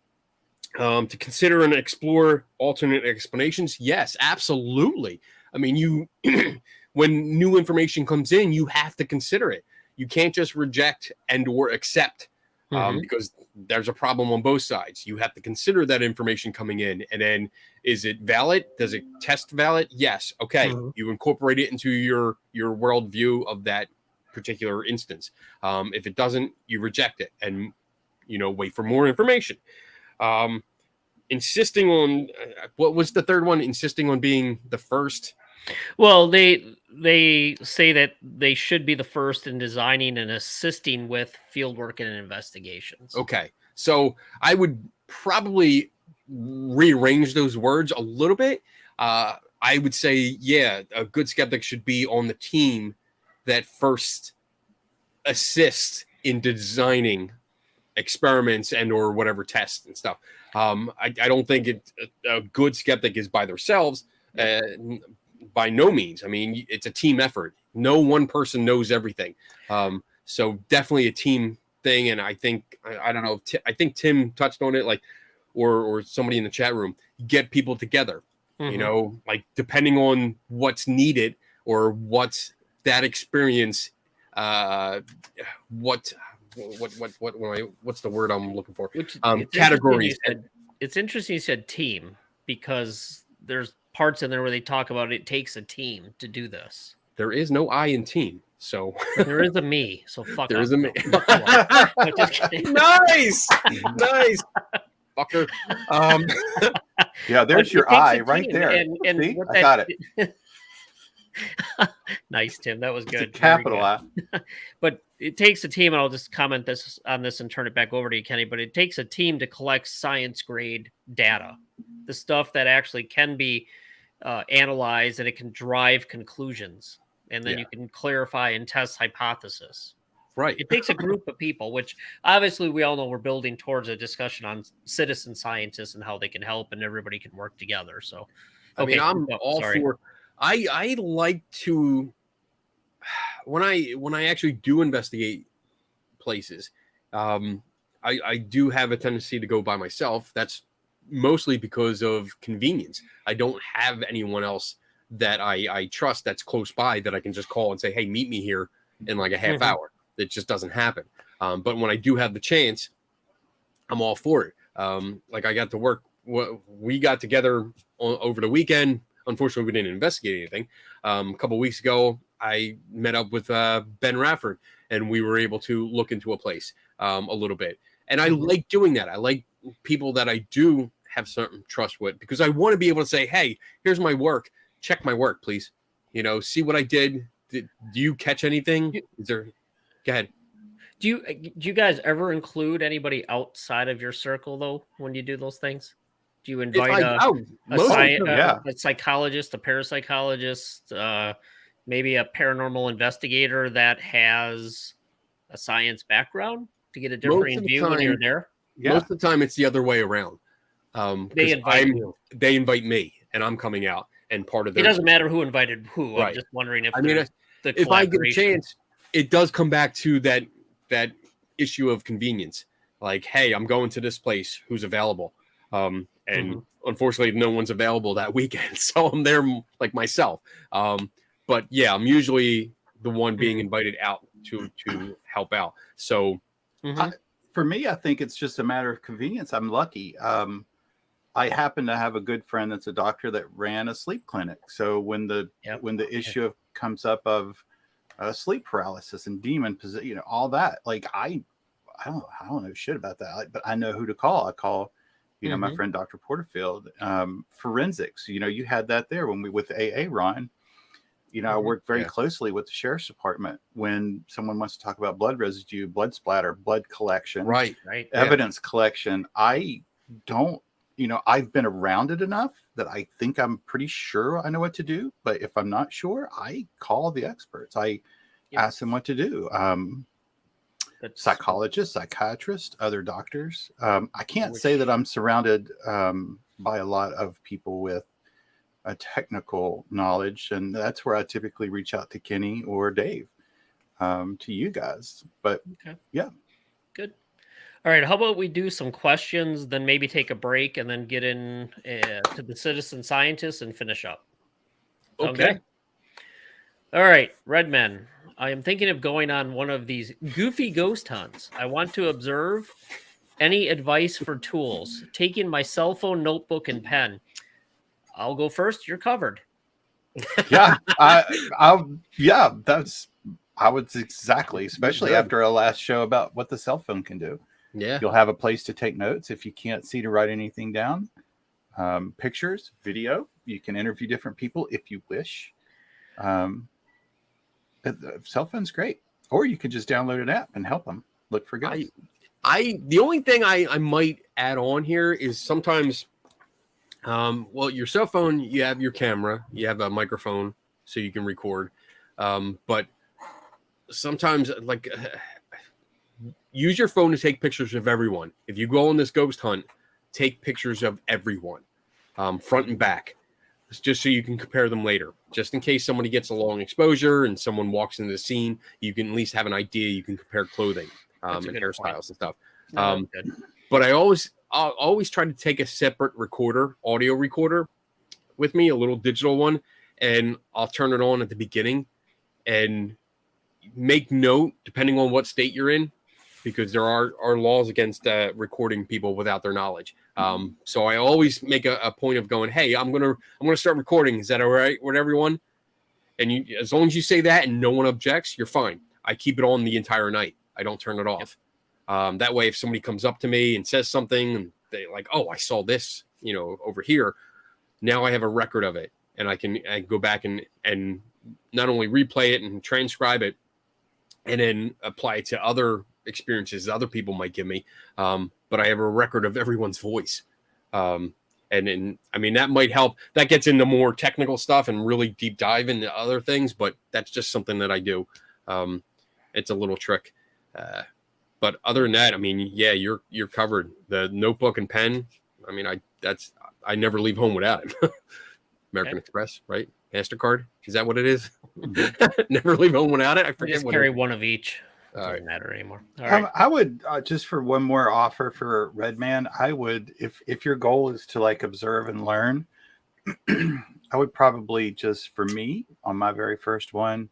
To consider and explore alternate explanations, yes, absolutely. I mean, you when new information comes in, you have to consider it. You can't just reject and or accept, Mhm. because there's a problem on both sides. You have to consider that information coming in, and then is it valid? Does it test valid? Yes. Okay, Mhm. you incorporate it into your worldview of that particular instance. If it doesn't, you reject it and wait for more information. Insisting on what was the third one? Insisting on being the first. Well, they say that they should be the first in designing and assisting with fieldwork and investigations. Okay, so I would probably rearrange those words a little bit. I would say, yeah, a good skeptic should be on the team that first assists in designing experiments and or whatever tests and stuff. I don't think a good skeptic is by themselves. By no means. I mean, it's a team effort. No one person knows everything. So definitely a team thing. And I think I don't know. I think Tim touched on it, like, or somebody in the chat room. Get people together. Mhm. Like depending on what's needed or what's that experience. What what's the word I'm looking for? Which Categories. it's interesting you said team, because there's parts in there where they talk about it takes a team to do this. There is no I in team, so But there is a me, so fuck there off. is a me. No, just kidding. Nice, nice, fucker. Yeah, there's But your it takes eye a right team, there. and See, what I got it. Nice, Tim. That was It's a good. Very capital good. I. But it takes a team, and I'll just comment this on this and turn it back over to you, Kenny. But it takes a team to collect science grade data, the stuff that actually can be analyzed, and it can drive conclusions, and then Yeah. you can clarify and test hypothesis. Right. It takes a group of people, which obviously we all know we're building towards a discussion on citizen scientists and how they can help and everybody can work together. So, I mean, okay, I'm oh, all sorry. for. I like to when I actually do investigate places. I do have a tendency to go by myself. That's mostly because of convenience. I don't have anyone else that I trust that's close by that I can just call and say, hey, meet me here in like a half Mhm. hour. It just doesn't happen. But when I do have the chance, I'm all for it. Like I got to work. We got together over the weekend. Unfortunately, we didn't investigate anything. A couple weeks ago, I met up with Ben Rafford, and we were able to look into a place a little bit. And I Mhm. like doing that. I like people that I do have certain trust with, because I want to be able to say, hey, here's my work. Check my work, please. See what I did. Do you catch anything? Is there? Go ahead. Do you guys ever include anybody outside of your circle though when you do those things? Do you If invite I most of the time, yeah. a psychologist, a parapsychologist, maybe a paranormal investigator that has a science background to get a most of different the view when you're time, there? Yeah. most of the time it's the other way around. They Because invite you. they invite me and I'm coming out and part of It their doesn't matter who invited who. I'm right. just wondering if I mean, there's the if I get a collaboration. chance, it does come back to that issue of convenience. Like, hey, I'm going to this place. Who's available? And Mhm. unfortunately, no one's available that weekend, so I'm there like myself. But yeah, I'm usually the one being invited out to help out. So Mhm. For me, I think it's just a matter of convenience. I'm lucky. I happen to have a good friend that's a doctor that ran a sleep clinic. So when the Yep. issue comes up of sleep paralysis and demon possession, all that, like I don't know shit about that, but I know who to call. I call, my Mhm. friend Dr. Porterfield. Forensics, you had that there when we with AA Ron. I Mhm. work very Yeah. closely with the sheriff's department when someone wants to talk about blood residue, blood splatter, blood collection, right, Right. yeah, evidence collection. I don't I've been around it enough that I think I'm pretty sure I know what to do. But if I'm not sure, I call the experts. I ask them what to do. Psychologists, psychiatrists, other doctors. I can't say that I'm surrounded by a lot of people with a technical knowledge, and that's where I typically reach out to Kenny or Dave, to you guys. But yeah, good. All right, how about we do some questions, then maybe take a break, and then get in to the citizen scientists and finish up. Sound Okay. good? All right, Redman. I am thinking of going on one of these goofy ghost hunts. I want to observe. Any advice for tools? Taking my cell phone, notebook, and pen. I'll go first. You're covered. yeah, I would exactly, especially after our last show about what the cell phone can do. Yeah. You'll have a place to take notes if you can't see to write anything down. Pictures, video. You can interview different people if you wish. The cell phone's great. Or you could just download an app and help them look for ghosts. The only thing I might add on here is sometimes, well, your cell phone, you have your camera, you have a microphone so you can record. But sometimes, like, use your phone to take pictures of everyone. If you go on this ghost hunt, take pictures of everyone, front and back, just so you can compare them later. Just in case somebody gets a long exposure and someone walks into the scene, you can at least have an idea. You can compare clothing and hairstyles and stuff. But I'll always try to take a separate audio recorder with me, a little digital one, and I'll turn it on at the beginning and make note, depending on what state you're in, because there are laws against recording people without their knowledge. So I always make a point of going, hey, I'm gonna start recording. Is that all right with everyone? And as long as you say that and no one objects, you're fine. I keep it on the entire night. I don't turn it off. That way, if somebody comes up to me and says something, and they like, oh, I saw this, over here. Now I have a record of it, and I can go back and not only replay it and transcribe it, and then apply it to other experiences other people might give me. But I have a record of everyone's voice. And I mean, that might help. That gets into more technical stuff and really deep dive into other things, but that's just something that I do. It's a little trick. But other than that, I mean, yeah, you're covered. The notebook and pen. I mean, I never leave home without it. American Express, right? MasterCard. Is that what it is? Never leave home without it. I forget. Just carry one of each. Doesn't matter anymore. All right. I would just for one more offer for Redman, I would, if your goal is to like observe and learn, I would probably just, for me on my very first one,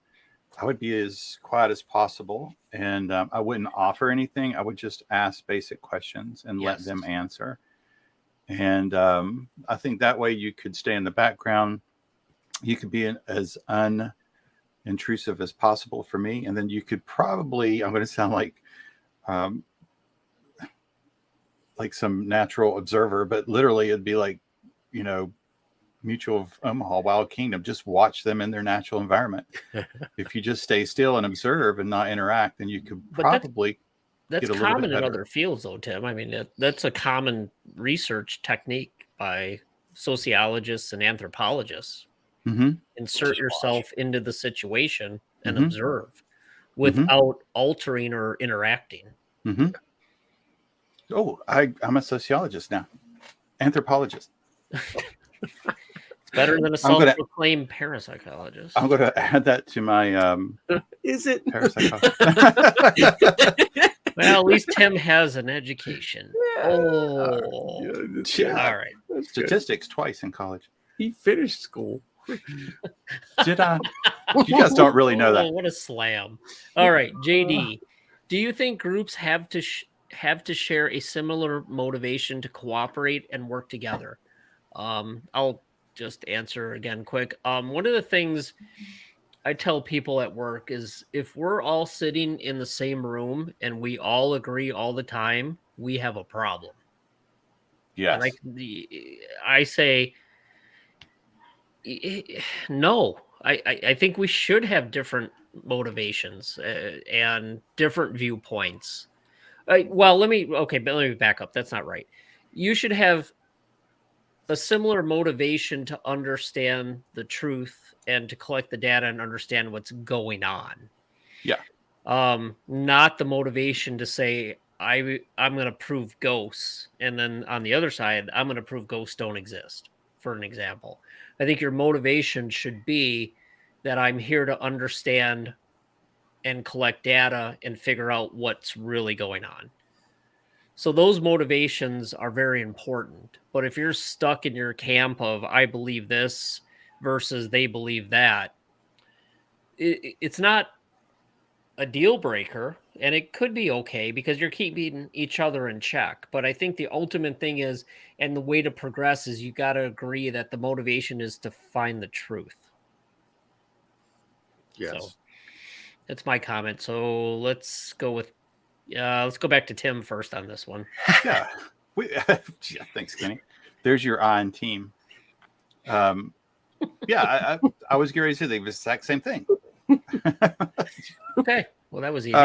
I would be as quiet as possible, and I wouldn't offer anything. I would just ask basic questions and let them answer. And I think that way you could stay in the background. You could be as unintrusive as possible for me, and then you could probably, I'm going to sound like some natural observer, but literally it'd be like, Mutual of Omaha, Wild Kingdom, just watch them in their natural environment. If you just stay still and observe and not interact, then you could probably that's get a little common bit in better. other fields, though, Tim. I mean, that's a common research technique by sociologists and anthropologists. Mm-hmm. Insert yourself into the situation and observe without altering or interacting. Mm-hmm. Oh, I'm a sociologist now, anthropologist. It's better than a self-proclaimed parapsychologist. I'm going to add that to my Is it parapsychologist? Well, at least Tim has an education. Oh, Yeah. All right. Statistics twice in college. He finished school. Did I? You guys don't really know that. What a slam! All right, JD, do you think groups have to share a similar motivation to cooperate and work together? I'll just answer again quick. One of the things I tell people at work is if we're all sitting in the same room and we all agree all the time, we have a problem. Yes. I say no. I think we should have different motivations and different viewpoints. Let me back up. That's not right. You should have a similar motivation to understand the truth and to collect the data and understand what's going on. Yeah. Not the motivation to say I'm going to prove ghosts, and then on the other side, I'm going to prove ghosts don't exist. For an example, I think your motivation should be that I'm here to understand and collect data and figure out what's really going on. So those motivations are very important. But if you're stuck in your camp of I believe this versus they believe that, it's not a deal breaker, and it could be okay because you're keeping each other in check. But I think the ultimate thing is, and the way to progress is you got to agree that the motivation is to find the truth. Yes. So that's my comment. So let's go back to Tim first on this one. Yeah. Yeah, thanks, Kenny. There's your on team. Yeah, I was going to say the exact same thing. Okay. Well, that was easy.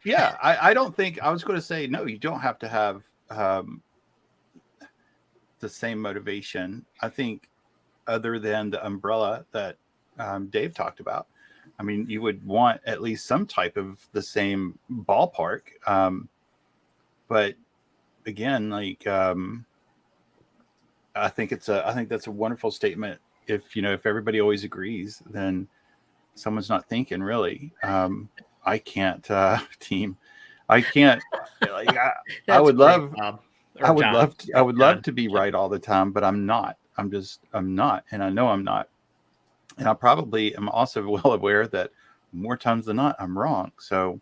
Yeah, I don't think I was going to say, no, you don't have to have the same motivation. I think other than the umbrella that Dave talked about, I mean, you would want at least some type of the same ballpark. But again, like, I think that's a wonderful statement. If everybody always agrees, then someone's not thinking really. I can't team. I can't. Like, I would love. Bob. I would love. I would love to be right all the time, but I'm not. I'm not, and I know I'm not. And I probably am also well aware that more times than not, I'm wrong. So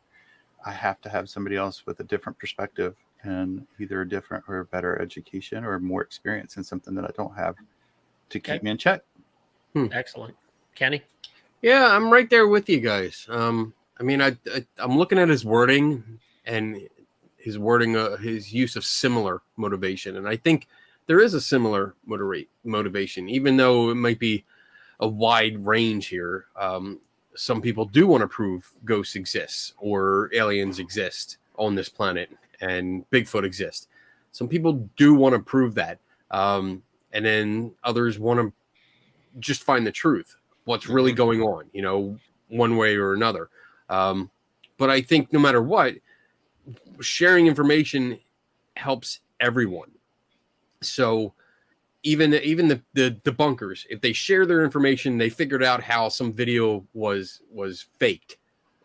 I have to have somebody else with a different perspective and either a different or a better education or more experience in something that I don't have to keep me in check. Excellent. Kenny? Yeah, I'm right there with you guys. I mean, I'm looking at his wording and his wording, his use of similar motivation. And I think there is a similar motivation, even though it might be a wide range here. Some people do want to prove ghosts exist or aliens exist on this planet and Bigfoot exists. Some people do want to prove that. And then others want to just find the truth, what's really going on, one way or another. But I think no matter what, sharing information helps everyone. So even the debunkers, if they share their information, they figured out how some video was faked.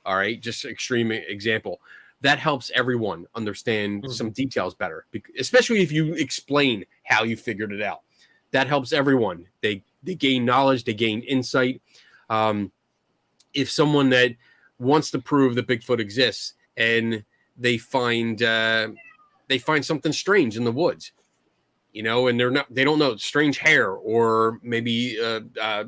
All right, just extreme example. That helps everyone understand some details better, especially if you explain how you figured it out. That helps everyone. They gain knowledge, they gain insight. If someone that wants to prove that Bigfoot exists and they find something strange in the woods, and they don't know, strange hair or maybe I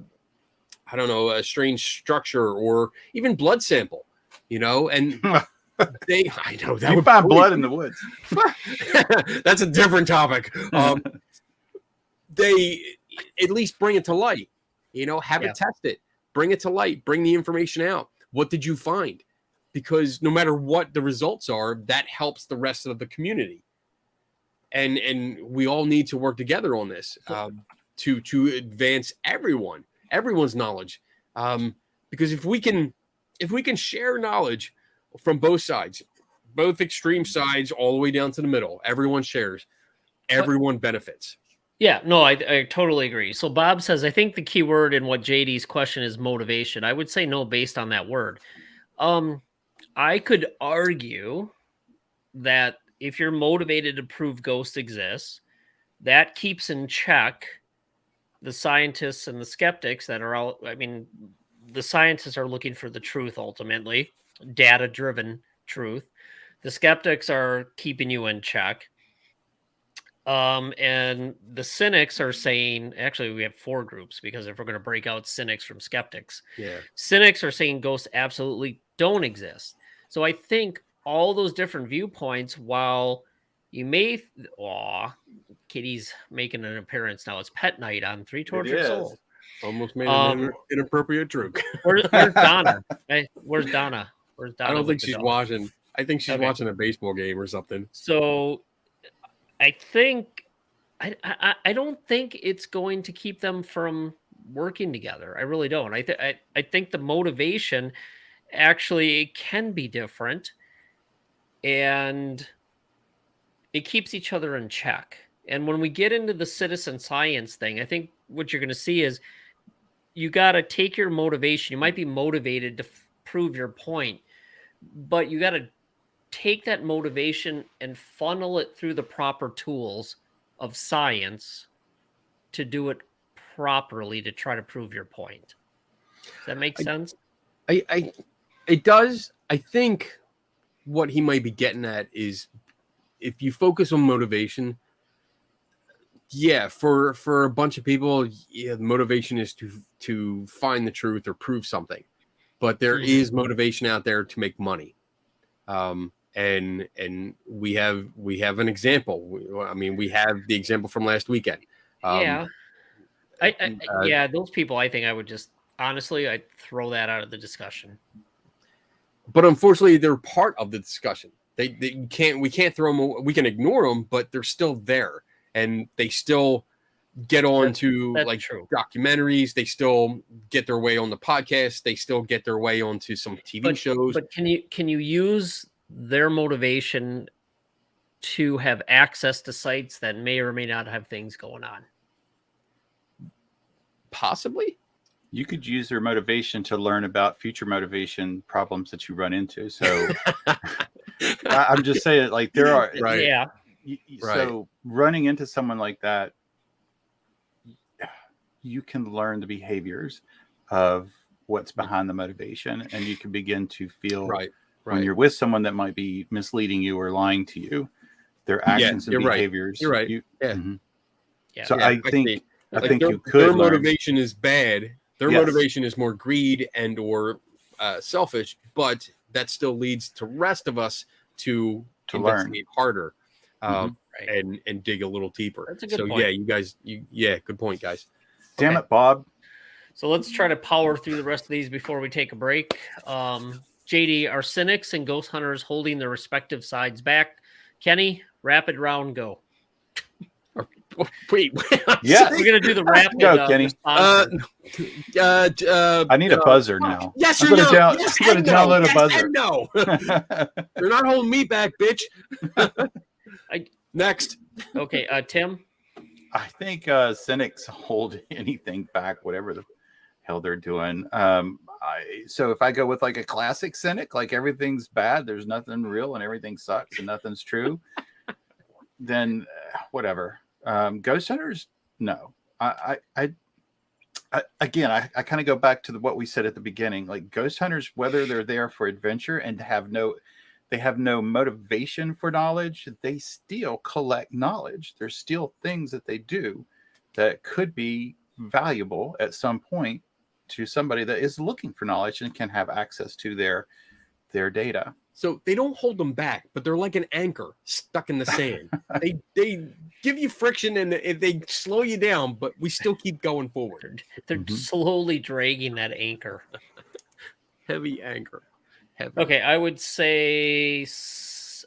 don't know, a strange structure or even blood sample, and I know that you would find blood in the woods. That's a different topic. They at least bring it to light, have it tested, bring it to light, bring the information out. What did you find? Because no matter what the results are, that helps the rest of the community. And we all need to work together on this to advance everyone's knowledge. Because if we can share knowledge from both sides, both extreme sides, all the way down to the middle, everyone shares, everyone benefits. Yeah, no, I totally agree. So Bob says, I think the key word in what JD's question is motivation. I would say no based on that word. I could argue that if you're motivated to prove ghosts exist, that keeps in check the scientists and the skeptics that are all, the scientists are looking for the truth ultimately, data-driven truth. The skeptics are keeping you in check. And the cynics are saying, actually, we have 4 groups because if we're going to break out cynics from skeptics, cynics are saying ghosts absolutely don't exist. So I think all those different viewpoints, while you may, Kitty's making an appearance now. It's pet night on 3 Tortured Souls. Almost made an inappropriate joke. Where's Donna? Hey, where's Donna? I don't think she's watching. I think she's watching a baseball game or something. So I think I don't think it's going to keep them from working together. I really don't. I think the motivation actually can be different, and it keeps each other in check. And when we get into the citizen science thing, I think what you're going to see is you got to take your motivation. You might be motivated to prove your point, but you got to take that motivation and funnel it through the proper tools of science to do it properly to try to prove your point. Does that make sense? It does. I think what he might be getting at is if you focus on motivation, yeah, for a bunch of people, yeah, the motivation is to find the truth or prove something. But there is motivation out there to make money. And we have an example. I mean, we have the example from last weekend. Yeah. Those people, I think I would just honestly, I'd throw that out of the discussion. But unfortunately, they're part of the discussion. We can't throw them. We can ignore them, but they're still there, and they still get on to like true. Documentaries. They still get their way on the podcast. They still get their way onto some TV shows. But can you use their motivation to have access to sites that may or may not have things going on? Possibly. You could use their motivation to learn about future motivation problems that you run into. So I'm just saying, like, there are, right. Yeah. So running into someone like that, you can learn the behaviors of what's behind the motivation, and you can begin to feel when you're with someone that might be misleading you or lying to you, their actions and behaviors. You're right. So I think you could their learn. Motivation is bad. Their motivation is more greed and or selfish, but that still leads to rest of us to investigate harder and dig a little deeper. That's a good point. Yeah, you guys, good point, guys. Damn it, Bob. So let's try to power through the rest of these before we take a break. JD, are cynics and ghost hunters holding their respective sides back? Kenny, rapid round, go. Wait, yeah, we're gonna do the rapid. Go, Kenny. I need a buzzer now. Yes I'm or no? gonna download a buzzer. No, you're not holding me back, bitch. Next. Okay, Tim. I think cynics hold anything back, whatever the hell they're doing. So if I go with like a classic cynic, like everything's bad, there's nothing real, and everything sucks, and nothing's true, then whatever. Ghost hunters, no. I kind of go back to what we said at the beginning. Like ghost hunters, whether they're there for adventure and they have no motivation for knowledge, they still collect knowledge. There's still things that they do that could be valuable at some point to somebody that is looking for knowledge and can have access to their data. So they don't hold them back, but they're like an anchor stuck in the sand. they give you friction and they slow you down, but we still keep going forward. They're slowly dragging that anchor. Heavy anchor. Heavy. Okay, I would say,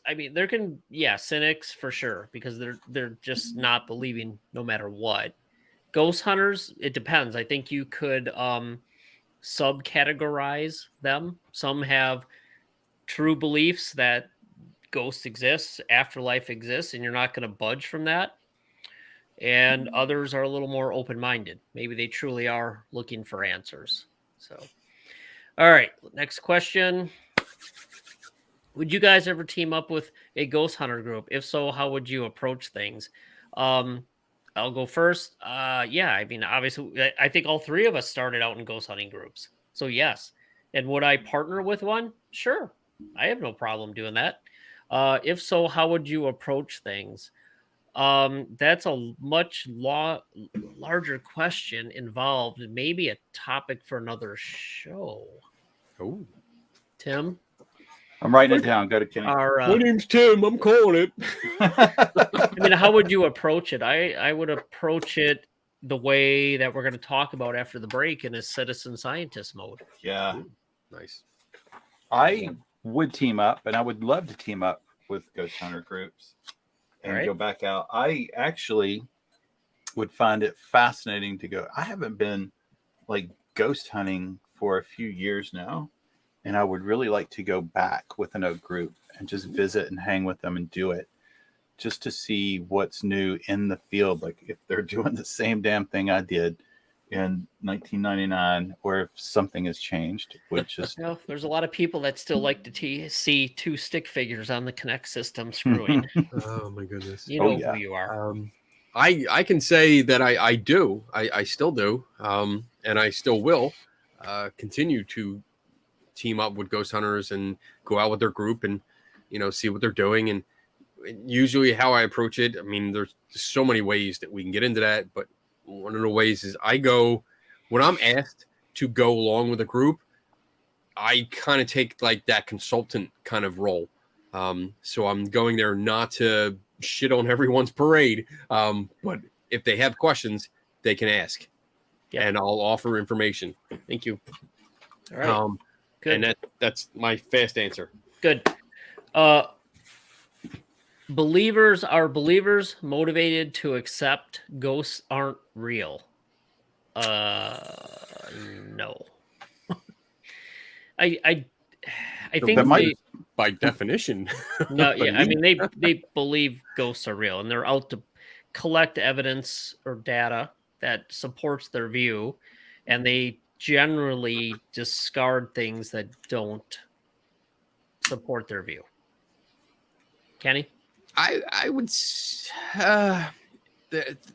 I mean, there can, cynics for sure, because they're just not believing no matter what. Ghost hunters, it depends. I think you could subcategorize them. Some have true beliefs that ghosts exist, afterlife exists, and you're not going to budge from that. And others are a little more open-minded. Maybe they truly are looking for answers. So, all right, next question. Would you guys ever team up with a ghost hunter group? If so, how would you approach things? I'll go first. Yeah, I mean, obviously, I think all three of us started out in ghost hunting groups. So yes. And would I partner with one? Sure. I have no problem doing that. If so, how would you approach things? That's a much larger question involved, and maybe a topic for another show. Oh, Tim? I'm writing it down. Go to Kenny. My name's Tim. I'm calling it. I mean, how would you approach it? I would approach it the way that we're going to talk about after the break in a citizen scientist mode. Yeah. Ooh, nice. I would team up, and I would love to team up with ghost hunter groups and go back out. I actually would find it fascinating to go. I haven't been like ghost hunting for a few years now, and I would really like to go back with an oak group and just visit and hang with them and do it, just to see what's new in the field. Like if they're doing the same damn thing I did in 1999, or if something has changed, which is Well, there's a lot of people that still like to see two stick figures on the Connect system screwing. Oh my goodness. You know yeah. who you are. I can say that I do. I still do. And I still will continue to team up with ghost hunters and go out with their group and, see what they're doing. And usually how I approach it, I mean, there's so many ways that we can get into that, but one of the ways is I go, when I'm asked to go along with a group, I kind of take like that consultant kind of role. So I'm going there not to shit on everyone's parade, but if they have questions, they can ask, and I'll offer information. Thank you. All right. Good. And that's my fast answer. Good. Believers motivated to accept ghosts aren't real. No. I think that might- they, By definition. no, yeah, I mean they believe ghosts are real and they're out to collect evidence or data that supports their view, and they generally discard things that don't support their view. Kenny? I would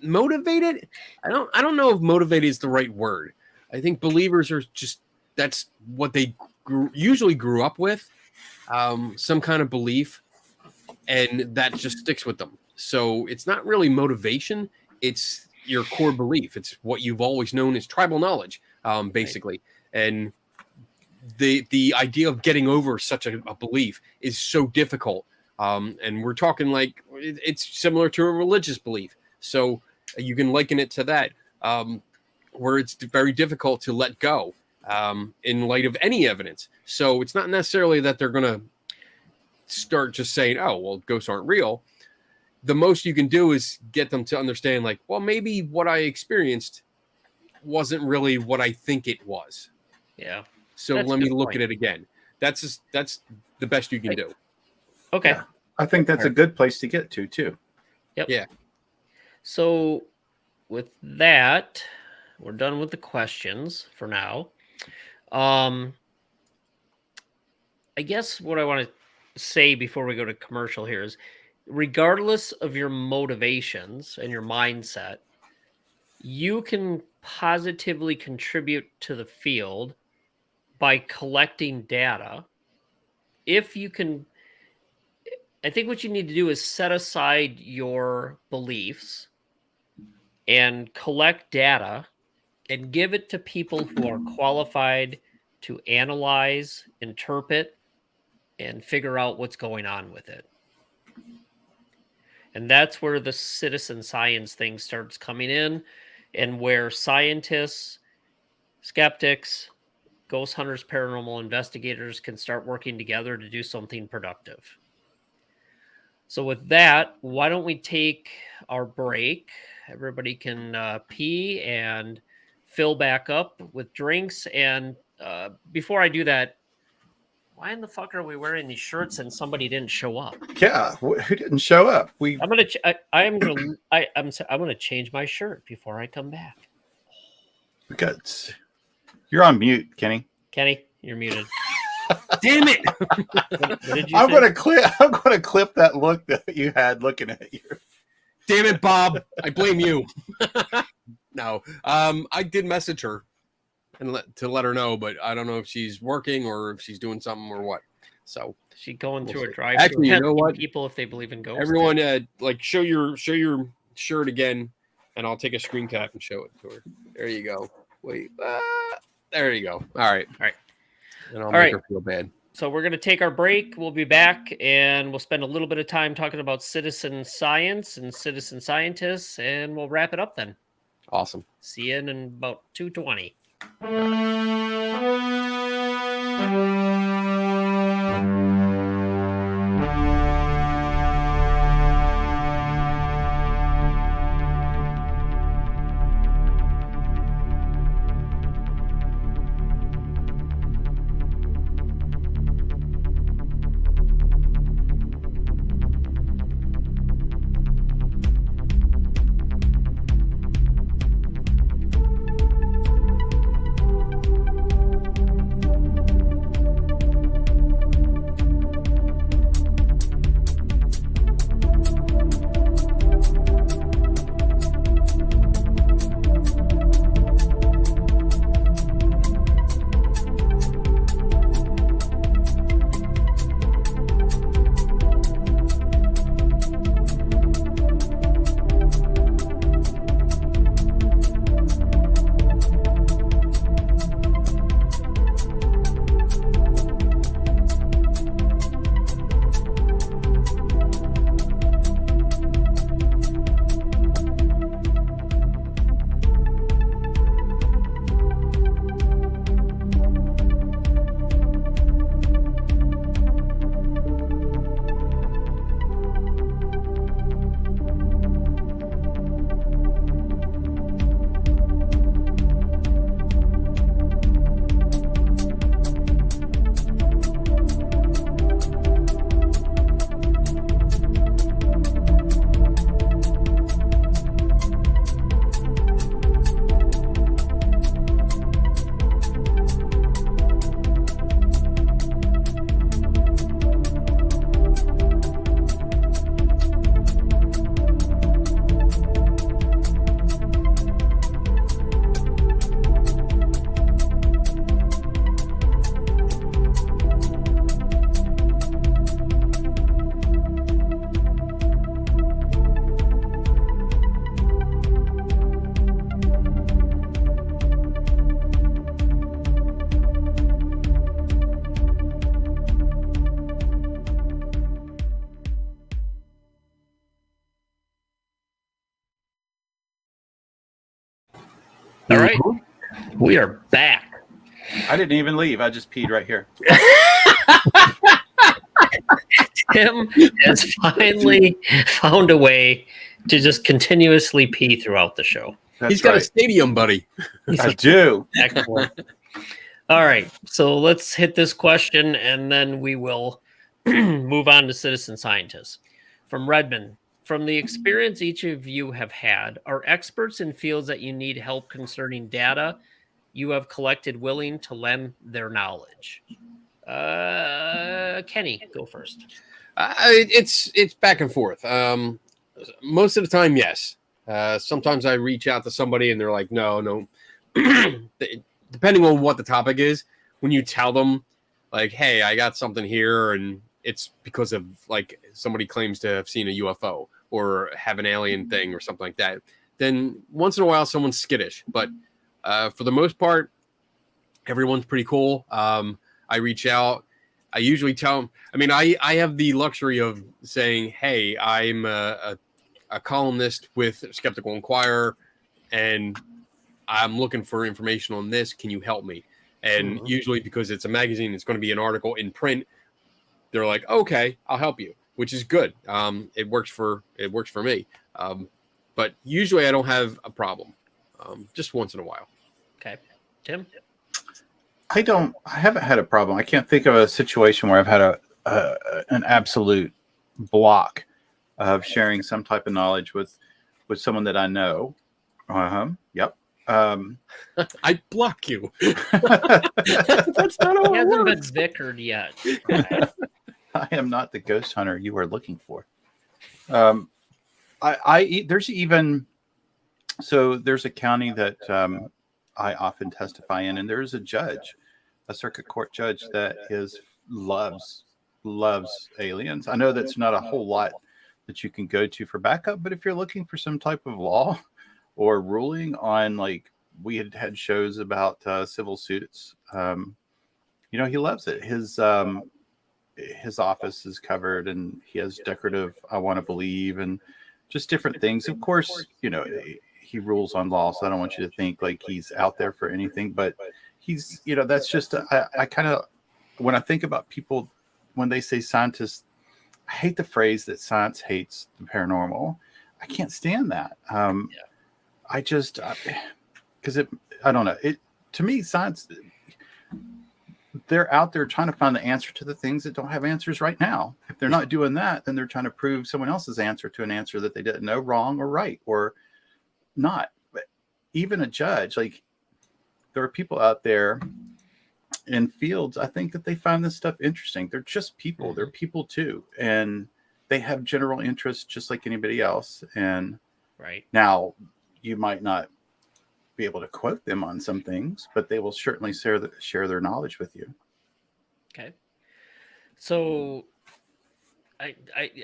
motivated. I don't know if motivated is the right word. I think believers are just, that's what they usually grew up with, some kind of belief, and that just sticks with them. So it's not really motivation. It's your core belief. It's what you've always known as tribal knowledge, basically. Right. And the idea of getting over such a belief is so difficult. And we're talking like it's similar to a religious belief. So you can liken it to that, where it's very difficult to let go in light of any evidence. So it's not necessarily that they're going to start just saying, oh, well, ghosts aren't real. The most you can do is get them to understand, like, well, maybe what I experienced wasn't really what I think it was. Yeah. So let me look at it again. That's the best you can do. Okay. Yeah. I think that's a good place to get to too. Yep. Yeah. So with that, we're done with the questions for now. I guess what I want to say before we go to commercial here is, regardless of your motivations and your mindset, you can positively contribute to the field by collecting data. If you can, I think what you need to do is set aside your beliefs and collect data and give it to people who are qualified to analyze, interpret, and figure out what's going on with it. And that's where the citizen science thing starts coming in, and where scientists, skeptics, ghost hunters, paranormal investigators can start working together to do something productive. So with that, why don't we take our break? Everybody can pee and fill back up with drinks. And before I do that, why in the fuck are we wearing these shirts and somebody didn't show up? Yeah, who didn't show up? I'm gonna change my shirt before I come back. You're on mute, Kenny. Kenny, you're muted. Damn it! What did you I'm say? gonna clip that look that you had looking at you. Damn it, Bob! I blame you. No, I did message her and to let her know, but I don't know if she's working or if she's doing something or what. So she going through a see. drive. Actually, you know what? People, if they believe in ghosts, Everyone, like show your shirt again, and I'll take a screen cap and show it to her. There you go. Wait, there you go. All right. And I'll make her feel bad. So we're going to take our break. We'll be back, and we'll spend a little bit of time talking about citizen science and citizen scientists, and we'll wrap it up then. Awesome. See you in about 2:20. All right, we are back. I didn't even leave. I just peed right here. Tim has finally found a way to just continuously pee throughout the show. He's got a stadium, buddy. I do. Excellent. All right, so let's hit this question and then we will move on to citizen scientists. From Redmond, from the experience each of you have had, are experts in fields that you need help concerning data you have collected willing to lend their knowledge? Kenny, go first. It's back and forth. Most of the time, yes. Sometimes I reach out to somebody and they're like, no. Depending on what the topic is, when you tell them, like, hey, I got something here, and it's because of, like, somebody claims to have seen a UFO or have an alien thing or something like that, then once in a while someone's skittish. But for the most part, everyone's pretty cool. I reach out. I usually tell them, I mean, I have the luxury of saying, hey, I'm a columnist with Skeptical Inquirer, and I'm looking for information on this. Can you help me? And usually, because it's a magazine, it's going to be an article in print. They're like, okay, I'll help you, which is good. It works for me. But usually I don't have a problem. Just once in a while. Okay. Tim? I haven't had a problem. I can't think of a situation where I've had an absolute block of sharing some type of knowledge with someone that I know. Yep. I block you. That's not how it hasn't been vicared yet. I am not the ghost hunter you are looking for. There's a county that I often testify in, and there's a judge, a circuit court judge that loves aliens. I know that's not a whole lot that you can go to for backup, but if you're looking for some type of law or ruling on, like, we had shows about civil suits, he loves it. His office is covered, and he has decorative I want to believe and just different things. Of course, he rules on law, so I don't want you to think like he's out there for anything, but he's, that's just, I kind of, when I think about people, when they say scientists, I hate the phrase that science hates the paranormal. I can't stand that. I just, because I don't know. To me, science, they're out there trying to find the answer to the things that don't have answers right now. If they're not doing that, then they're trying to prove someone else's answer to an answer that they didn't know, wrong or right or not. But even a judge, like, there are people out there in fields, I think, that they find this stuff interesting. They're just people. They're people too. And they have general interests just like anybody else. And right now you might not be able to quote them on some things, but they will certainly share their knowledge with you. Okay. So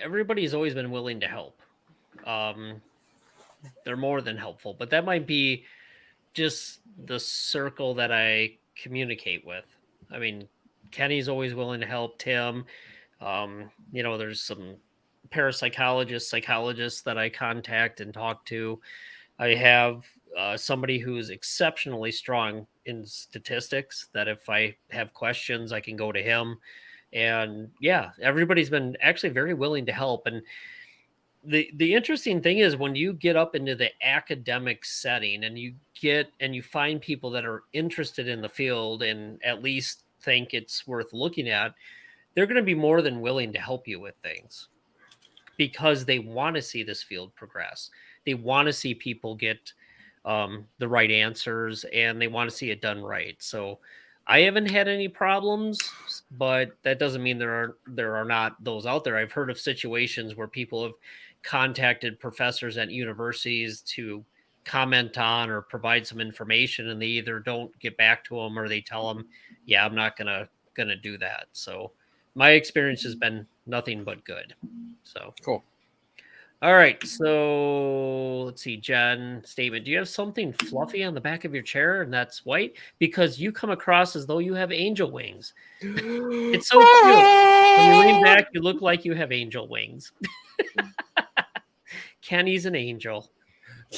everybody's always been willing to help. They're more than helpful, but that might be just the circle that I communicate with. I mean, Kenny's always willing to help. Tim, there's some parapsychologists, psychologists that I contact and talk to. I have somebody who's exceptionally strong in statistics that if I have questions, I can go to him. And yeah, everybody's been actually very willing to help. And the interesting thing is when you get up into the academic setting and you find people that are interested in the field and at least think it's worth looking at, they're going to be more than willing to help you with things because they want to see this field progress. They want to see people get the right answers and they want to see it done right. So I haven't had any problems, but that doesn't mean there are not those out there. I've heard of situations where people have contacted professors at universities to comment on or provide some information, and they either don't get back to them or they tell them, yeah, I'm not gonna do that. So my experience has been nothing but good. So cool. All right, so let's see, Jen, statement. Do you have something fluffy on the back of your chair and that's white? Because you come across as though you have angel wings. It's so cute. When you lean back, you look like you have angel wings. Kenny's an angel.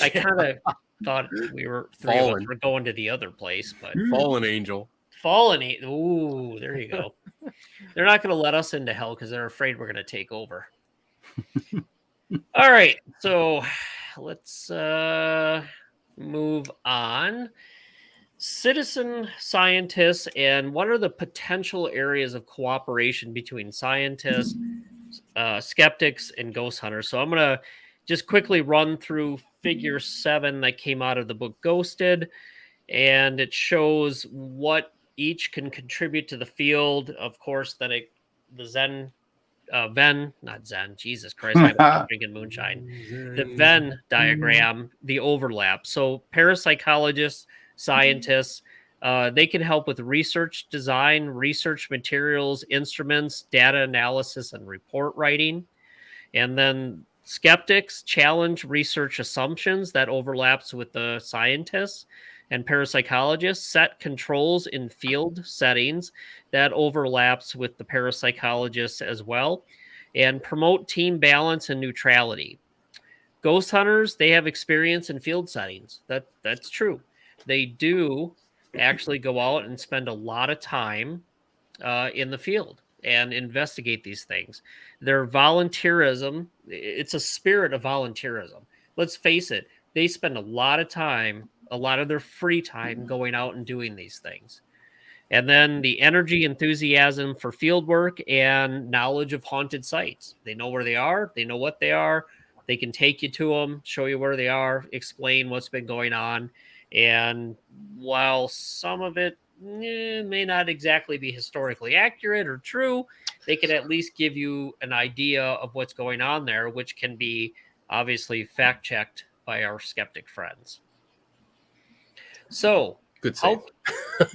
I kind of thought we were three of us Fallen. were going to the other place, but Fallen angel. Ooh, there you go. They're not going to let us into hell because they're afraid we're going to take over. All right, so let's move on. Citizen scientists, and what are the potential areas of cooperation between scientists, skeptics, and ghost hunters? So I'm going to just quickly run through figure 7 that came out of the book Ghosted, and it shows what each can contribute to the field. Of course, that not Zen, Jesus Christ, I'm drinking moonshine. The Venn diagram, the overlap. So parapsychologists, scientists, they can help with research design, research materials, instruments, data analysis, and report writing. And then skeptics challenge research assumptions that overlaps with the scientists, and parapsychologists set controls in field settings that overlaps with the parapsychologists as well, and promote team balance and neutrality. Ghost hunters, they have experience in field settings. That's true. They do actually go out and spend a lot of time in the field and investigate these things. Their volunteerism, it's a spirit of volunteerism. Let's face it, they spend a lot of time, a lot of their free time going out and doing these things. And then the energy, enthusiasm for field work, and knowledge of haunted sites. They know where they are, they know what they are, they can take you to them, show you where they are, explain what's been going on. And while some of it may not exactly be historically accurate or true, they can at least give you an idea of what's going on there, which can be obviously fact checked by our skeptic friends. So, Good save.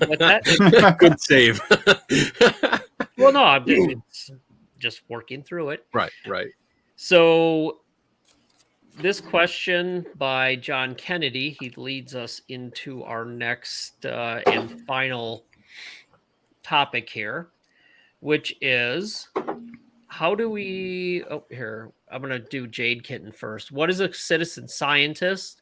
What's that? Good save. Well, no, it's just working through it. Right. So, this question by John Kennedy, he leads us into our next and final topic here, which is how do we... Oh, here, I'm going to do Jade Kitten first. What is a citizen scientist?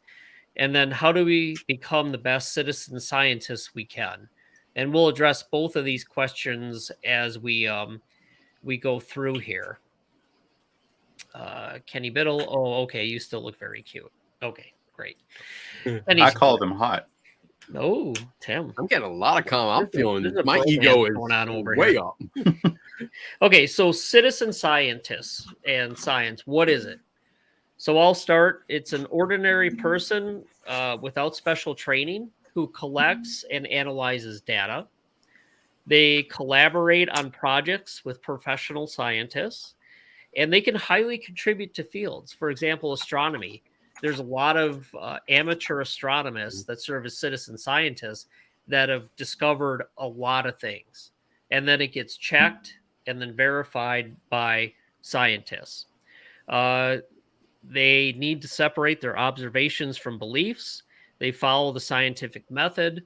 And then how do we become the best citizen scientists we can? And we'll address both of these questions as we go through here. Kenny Biddle. Oh, okay. You still look very cute. Okay, great. I called him hot. Oh, Tim. I'm getting a lot of comments. I'm feeling There's a my bromance ego is going on over way here. up. Okay, so citizen scientists and science. What is it? So I'll start. It's an ordinary person without special training who collects and analyzes data. They collaborate on projects with professional scientists, and they can highly contribute to fields. For example, astronomy. There's a lot of amateur astronomers that serve as citizen scientists that have discovered a lot of things. And then it gets checked and then verified by scientists. They need to separate their observations from beliefs. They follow the scientific method.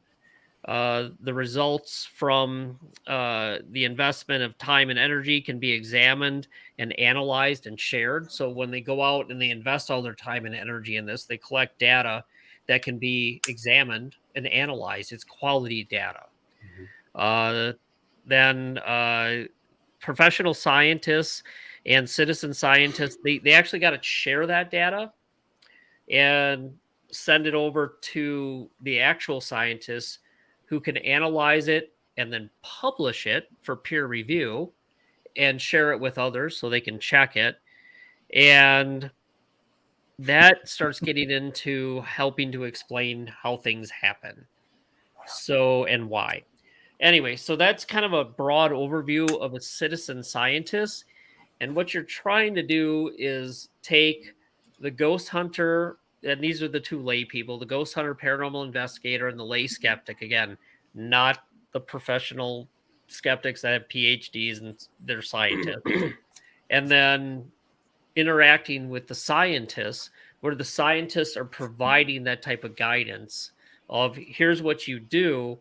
The results from the investment of time and energy can be examined and analyzed and shared. So when they go out and they invest all their time and energy in this, they collect data that can be examined and analyzed. It's quality data. Then professional scientists and citizen scientists, they actually got to share that data and send it over to the actual scientists who can analyze it and then publish it for peer review and share it with others so they can check it. And that starts getting into helping to explain how things happen. So, and why. Anyway, so that's kind of a broad overview of a citizen scientist. And what you're trying to do is take the ghost hunter, and these are the two lay people, the ghost hunter, paranormal investigator, and the lay skeptic. Again, not the professional skeptics that have PhDs and they're scientists. And then interacting with the scientists, where the scientists are providing that type of guidance of here's what you do,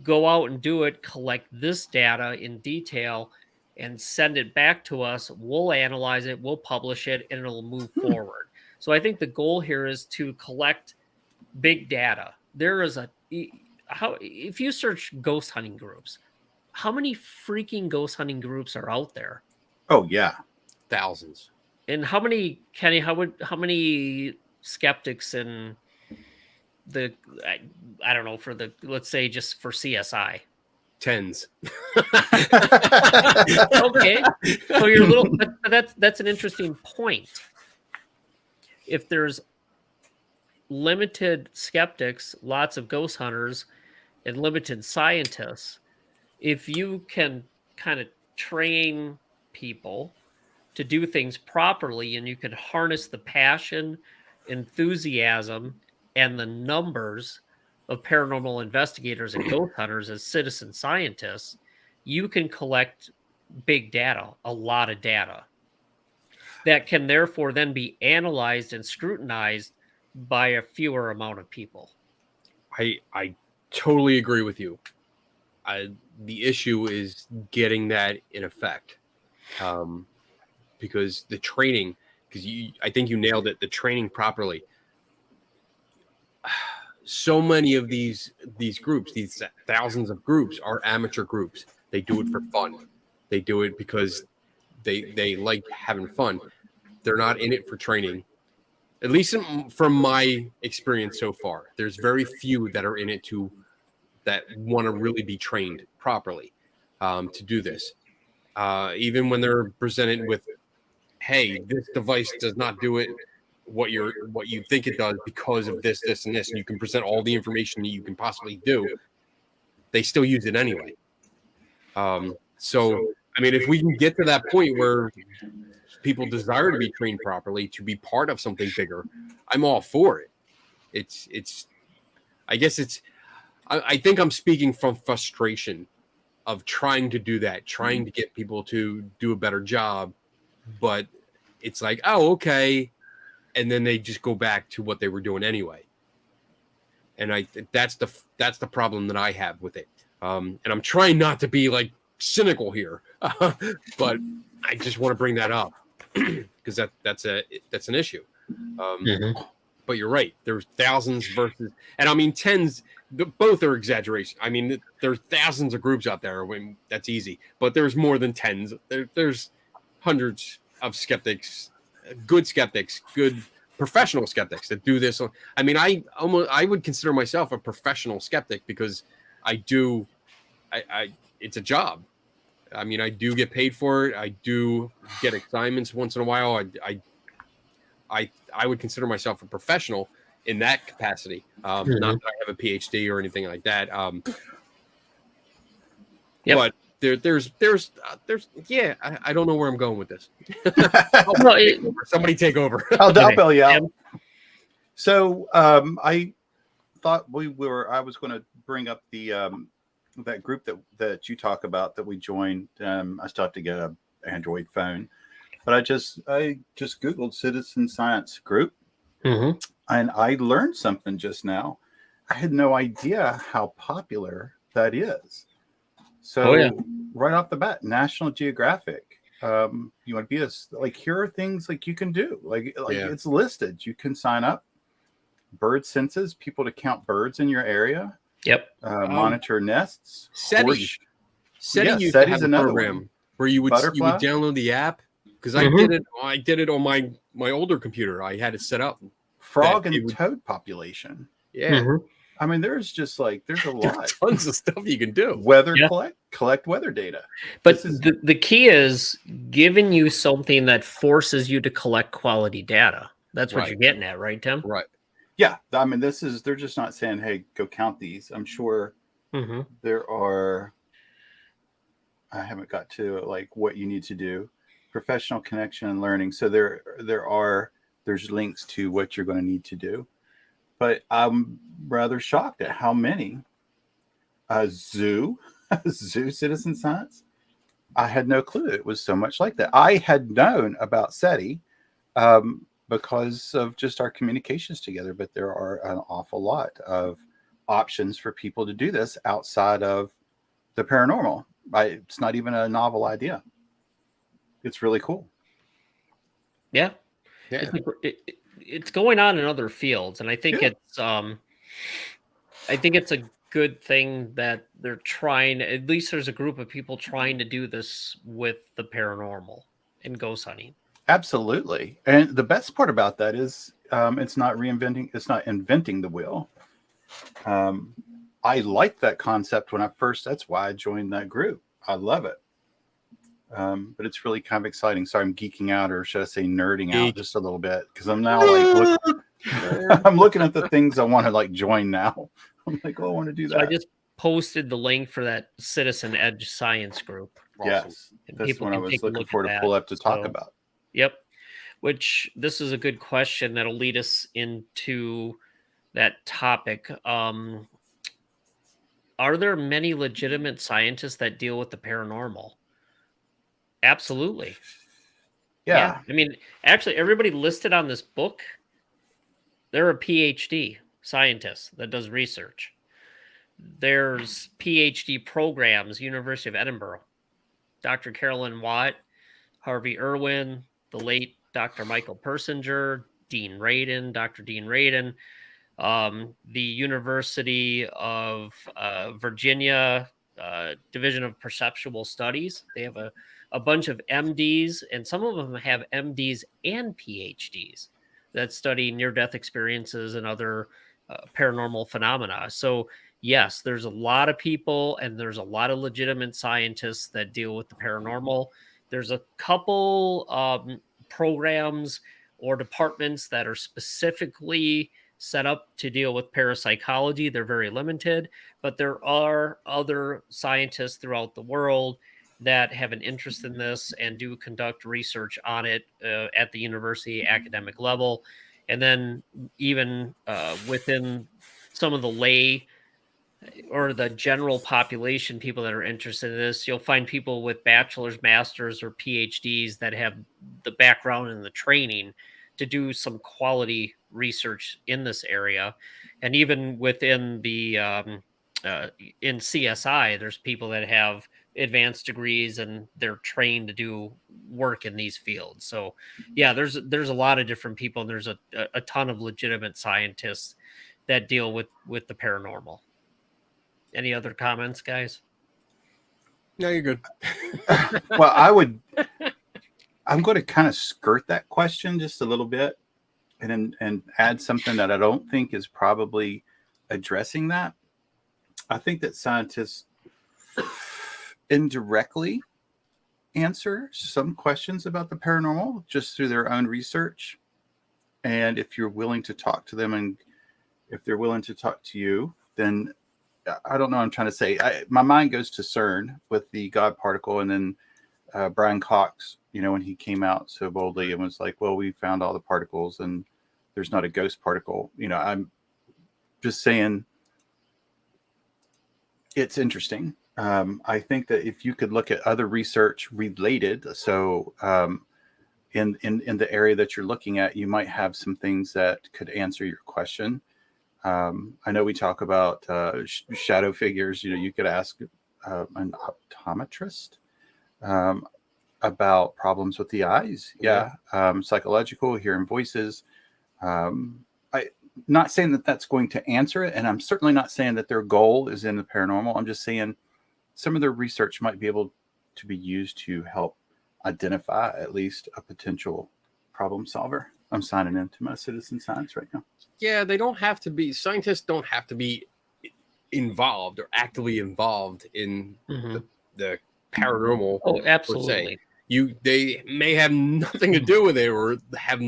go out and do it, collect this data in detail, and send it back to us. We'll analyze it, we'll publish it, and it'll move forward. So I think the goal here is to collect big data. There is how if you search ghost hunting groups, how many freaking ghost hunting groups are out there? Oh yeah. Thousands. And how many, Kenny? How many skeptics in the I don't know, for the, let's say, just for CSI? Tens. Okay, so you're a little, but that's an interesting point. If there's limited skeptics, lots of ghost hunters, and limited scientists, if you can kind of train people to do things properly, and you can harness the passion, enthusiasm, and the numbers of paranormal investigators and ghost hunters as citizen scientists, you can collect big data, a lot of data that can therefore then be analyzed and scrutinized by a fewer amount of people. I totally agree with you. The issue is getting that in effect, because the training, because I think you nailed it. The training properly. So many of these groups, these thousands of groups, are amateur groups. They do it for fun. They do it because they like having fun. They're not in it for training. At least from my experience so far, there's very few that are in it that want to really be trained properly to do this. Even when they're presented with, "Hey, this device does not do it what you think it does because of this, this, and this," and you can present all the information that you can possibly do, they still use it anyway. So, I mean, if we can get to that point where people desire to be trained properly, to be part of something bigger, I'm all for it. I guess I think I'm speaking from frustration of trying to do that, trying to get people to do a better job, but it's like, oh, okay, and then they just go back to what they were doing anyway. And that's the problem that I have with it. And I'm trying not to be like cynical here, but I just want to bring that up because that's an issue. But you're right. There's thousands versus, and I mean tens. Both are exaggeration. I mean, there's thousands of groups out there. That's easy, but there's more than tens. There's hundreds of skeptics, good professional skeptics that do this. I mean, I would consider myself a professional skeptic because I it's a job. I mean, I do get paid for it. I do get assignments once in a while. I would consider myself a professional in that capacity. Not that I have a PhD or anything like that. But there's yeah, I don't know where I'm going with this. Somebody take over. I'll bail you out. So I thought I was going to bring up the that group that you talk about that we joined. I still have to get an Android phone, but I just Googled Citizen Science Group, and I learned something just now. I had no idea how popular that is. So right off the bat, National Geographic. You want to be here are things like you can do. It's listed. You can sign up. Bird census, people to count birds in your area. Yep. Monitor nests. SETI used to have a program where you would download the app, because I did it on my older computer. I had it set up. Frog and toad population. Yeah. I mean, there's a lot. Tons of stuff you can do. Weather collect weather data. But the key is giving you something that forces you to collect quality data. That's what you're getting at, right, Tim? Right. Yeah. I mean, they're just not saying, hey, go count these. I'm sure there are, I haven't got to what you need to do. Professional connection and learning. So there's links to what you're going to need to do. But I'm rather shocked at how many. Zoo Citizen Science. I had no clue it was so much like that. I had known about SETI because of just our communications together, but there are an awful lot of options for people to do this outside of the paranormal. It's not even a novel idea. It's really cool. Yeah. it's going on in other fields, and I think Yeah. it's a good thing that they're trying. At least there's a group of people trying to do this with the paranormal and ghost hunting. Absolutely. And the best part about that is it's not inventing the wheel. I like that concept that's why I joined that group. I love it. But it's really kind of exciting. Sorry, I'm geeking out, or should I say nerding out just a little bit, because I'm now I'm looking at the things I want to like join now. I'm like, oh, I want to do that. So I just posted the link for that Citizen Edge Science group. Yes, And that's people what I can was take a looking look for at to that. pull up to talk So, about. Yep. Which this is a good question that'll lead us into that topic. Are there many legitimate scientists that deal with the paranormal? Absolutely. Yeah. I mean, actually, everybody listed on this book, they're a PhD scientist that does research. There's PhD programs, University of Edinburgh, Dr. Carolyn Watt, Harvey Irwin, the late Dr. Michael Persinger, Dr. Dean Radin, the University of Virginia Division of Perceptual Studies. They have a bunch of MDs, and some of them have MDs and PhDs that study near-death experiences and other paranormal phenomena. So yes, there's a lot of people, and there's a lot of legitimate scientists that deal with the paranormal. There's a couple programs or departments that are specifically set up to deal with parapsychology. They're very limited, but there are other scientists throughout the world that have an interest in this and do conduct research on it at the university academic level. And then even within some of the lay or the general population, people that are interested in this, you'll find people with bachelor's, master's, or PhDs that have the background and the training to do some quality research in this area. And even within the in CSI, there's people that have advanced degrees and they're trained to do work in these fields. So yeah, there's a lot of different people, and there's a ton of legitimate scientists that deal with the paranormal. Any other comments, guys? No, you're good. Well, I'm going to kind of skirt that question just a little bit and add something that I don't think is probably addressing that. I think that scientists indirectly answer some questions about the paranormal just through their own research. And if you're willing to talk to them, and if they're willing to talk to you, then I don't know what I'm trying to say. My mind goes to CERN with the God particle, and then Brian Cox, when he came out so boldly and was like, well, we found all the particles and there's not a ghost particle. I'm just saying it's interesting. I think that if you could look at other research related, so in the area that you're looking at, you might have some things that could answer your question. I know we talk about shadow figures. You could ask an optometrist about problems with the eyes. Yeah. Psychological, hearing voices. I'm not saying that that's going to answer it, and I'm certainly not saying that their goal is in the paranormal. I'm just saying some of their research might be able to be used to help identify at least a potential problem solver. I'm signing into my citizen science right now. Yeah, scientists don't have to be involved or actively involved in the paranormal. Oh, absolutely. They may have nothing to do with it, or have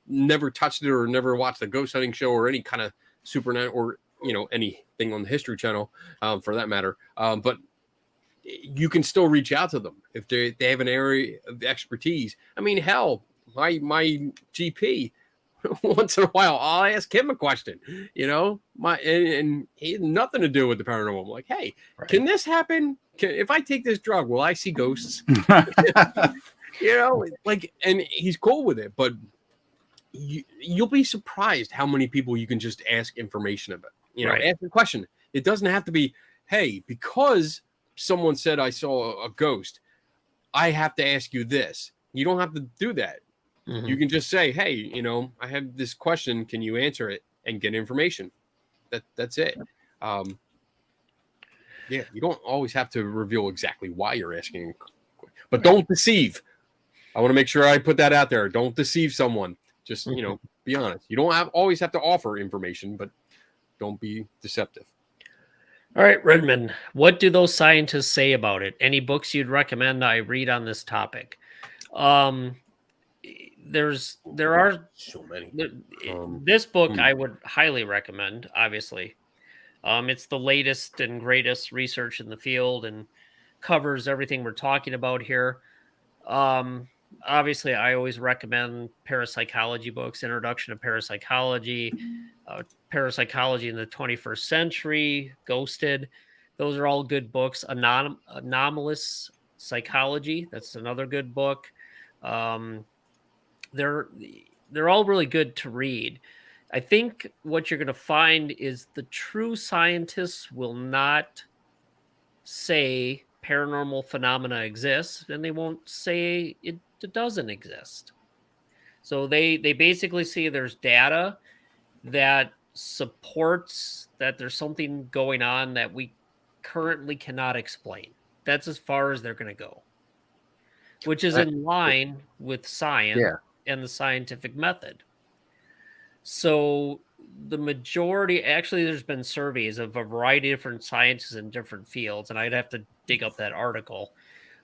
never touched it, or never watched a ghost hunting show, or any kind of supernatural, or anything on the History Channel, for that matter. But you can still reach out to them if they have an area of expertise. I mean, hell, my GP, once in a while, I'll ask him a question, and he had nothing to do with the paranormal. I'm like, hey, Can this happen? If I take this drug, will I see ghosts? And he's cool with it, but you'll be surprised how many people you can just ask information about. Ask a question. It doesn't have to be, hey, because someone said I saw a ghost, I have to ask you this. You don't have to do that. You can just say, hey, you know, I have this question. Can you answer it and get information? That's it. Yeah, you don't always have to reveal exactly why you're asking, but don't deceive. I want to make sure I put that out there. Don't deceive someone. Just, you know, be honest. You don't always have to offer information, but don't be deceptive. All right, Redmond, what do those scientists say about it? Any books you'd recommend I read on this topic? There are so many. This book I would highly recommend, obviously. It's the latest and greatest research in the field and covers everything we're talking about here. Obviously, I always recommend parapsychology books, Introduction to Parapsychology, Parapsychology in the 21st Century, Ghosted. Those are all good books. Anomalous Psychology, that's another good book. They're all really good to read. I think what you're going to find is the true scientists will not say paranormal phenomena exists, and they won't say it doesn't exist. So they basically see there's data that supports that there's something going on that we currently cannot explain. That's as far as they're going to go, which is in line with science and the scientific method. So the majority, actually, there's been surveys of a variety of different scientists in different fields, and I'd have to dig up that article.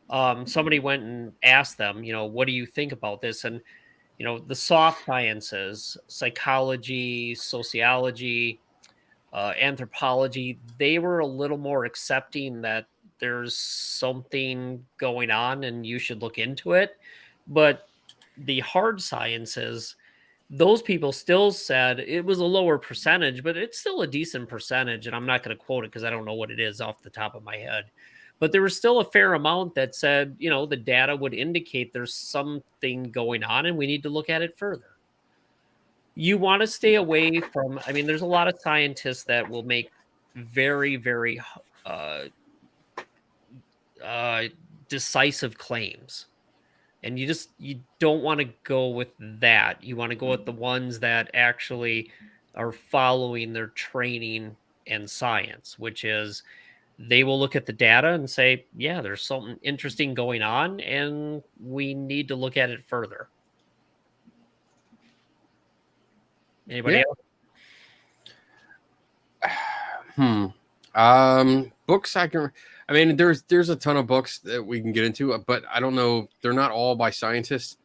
Somebody went and asked them, you know, what do you think about this? And, you know, the soft sciences, psychology, sociology, anthropology, they were a little more accepting that there's something going on and you should look into it. But the hard sciences, those people still said it was a lower percentage, but it's still a decent percentage. And I'm not going to quote it because I don't know what it is off the top of my head. But there was still a fair amount that said, you know, the data would indicate there's something going on and we need to look at it further. You want to stay away from, I mean, there's a lot of scientists that will make very, very decisive claims. And you don't want to go with that. You want to go with the ones that actually are following their training and science, which is they will look at the data and say, yeah, there's something interesting going on and we need to look at it further. Anybody else? Books I mean, there's a ton of books that we can get into, but I don't know. They're not all by scientists.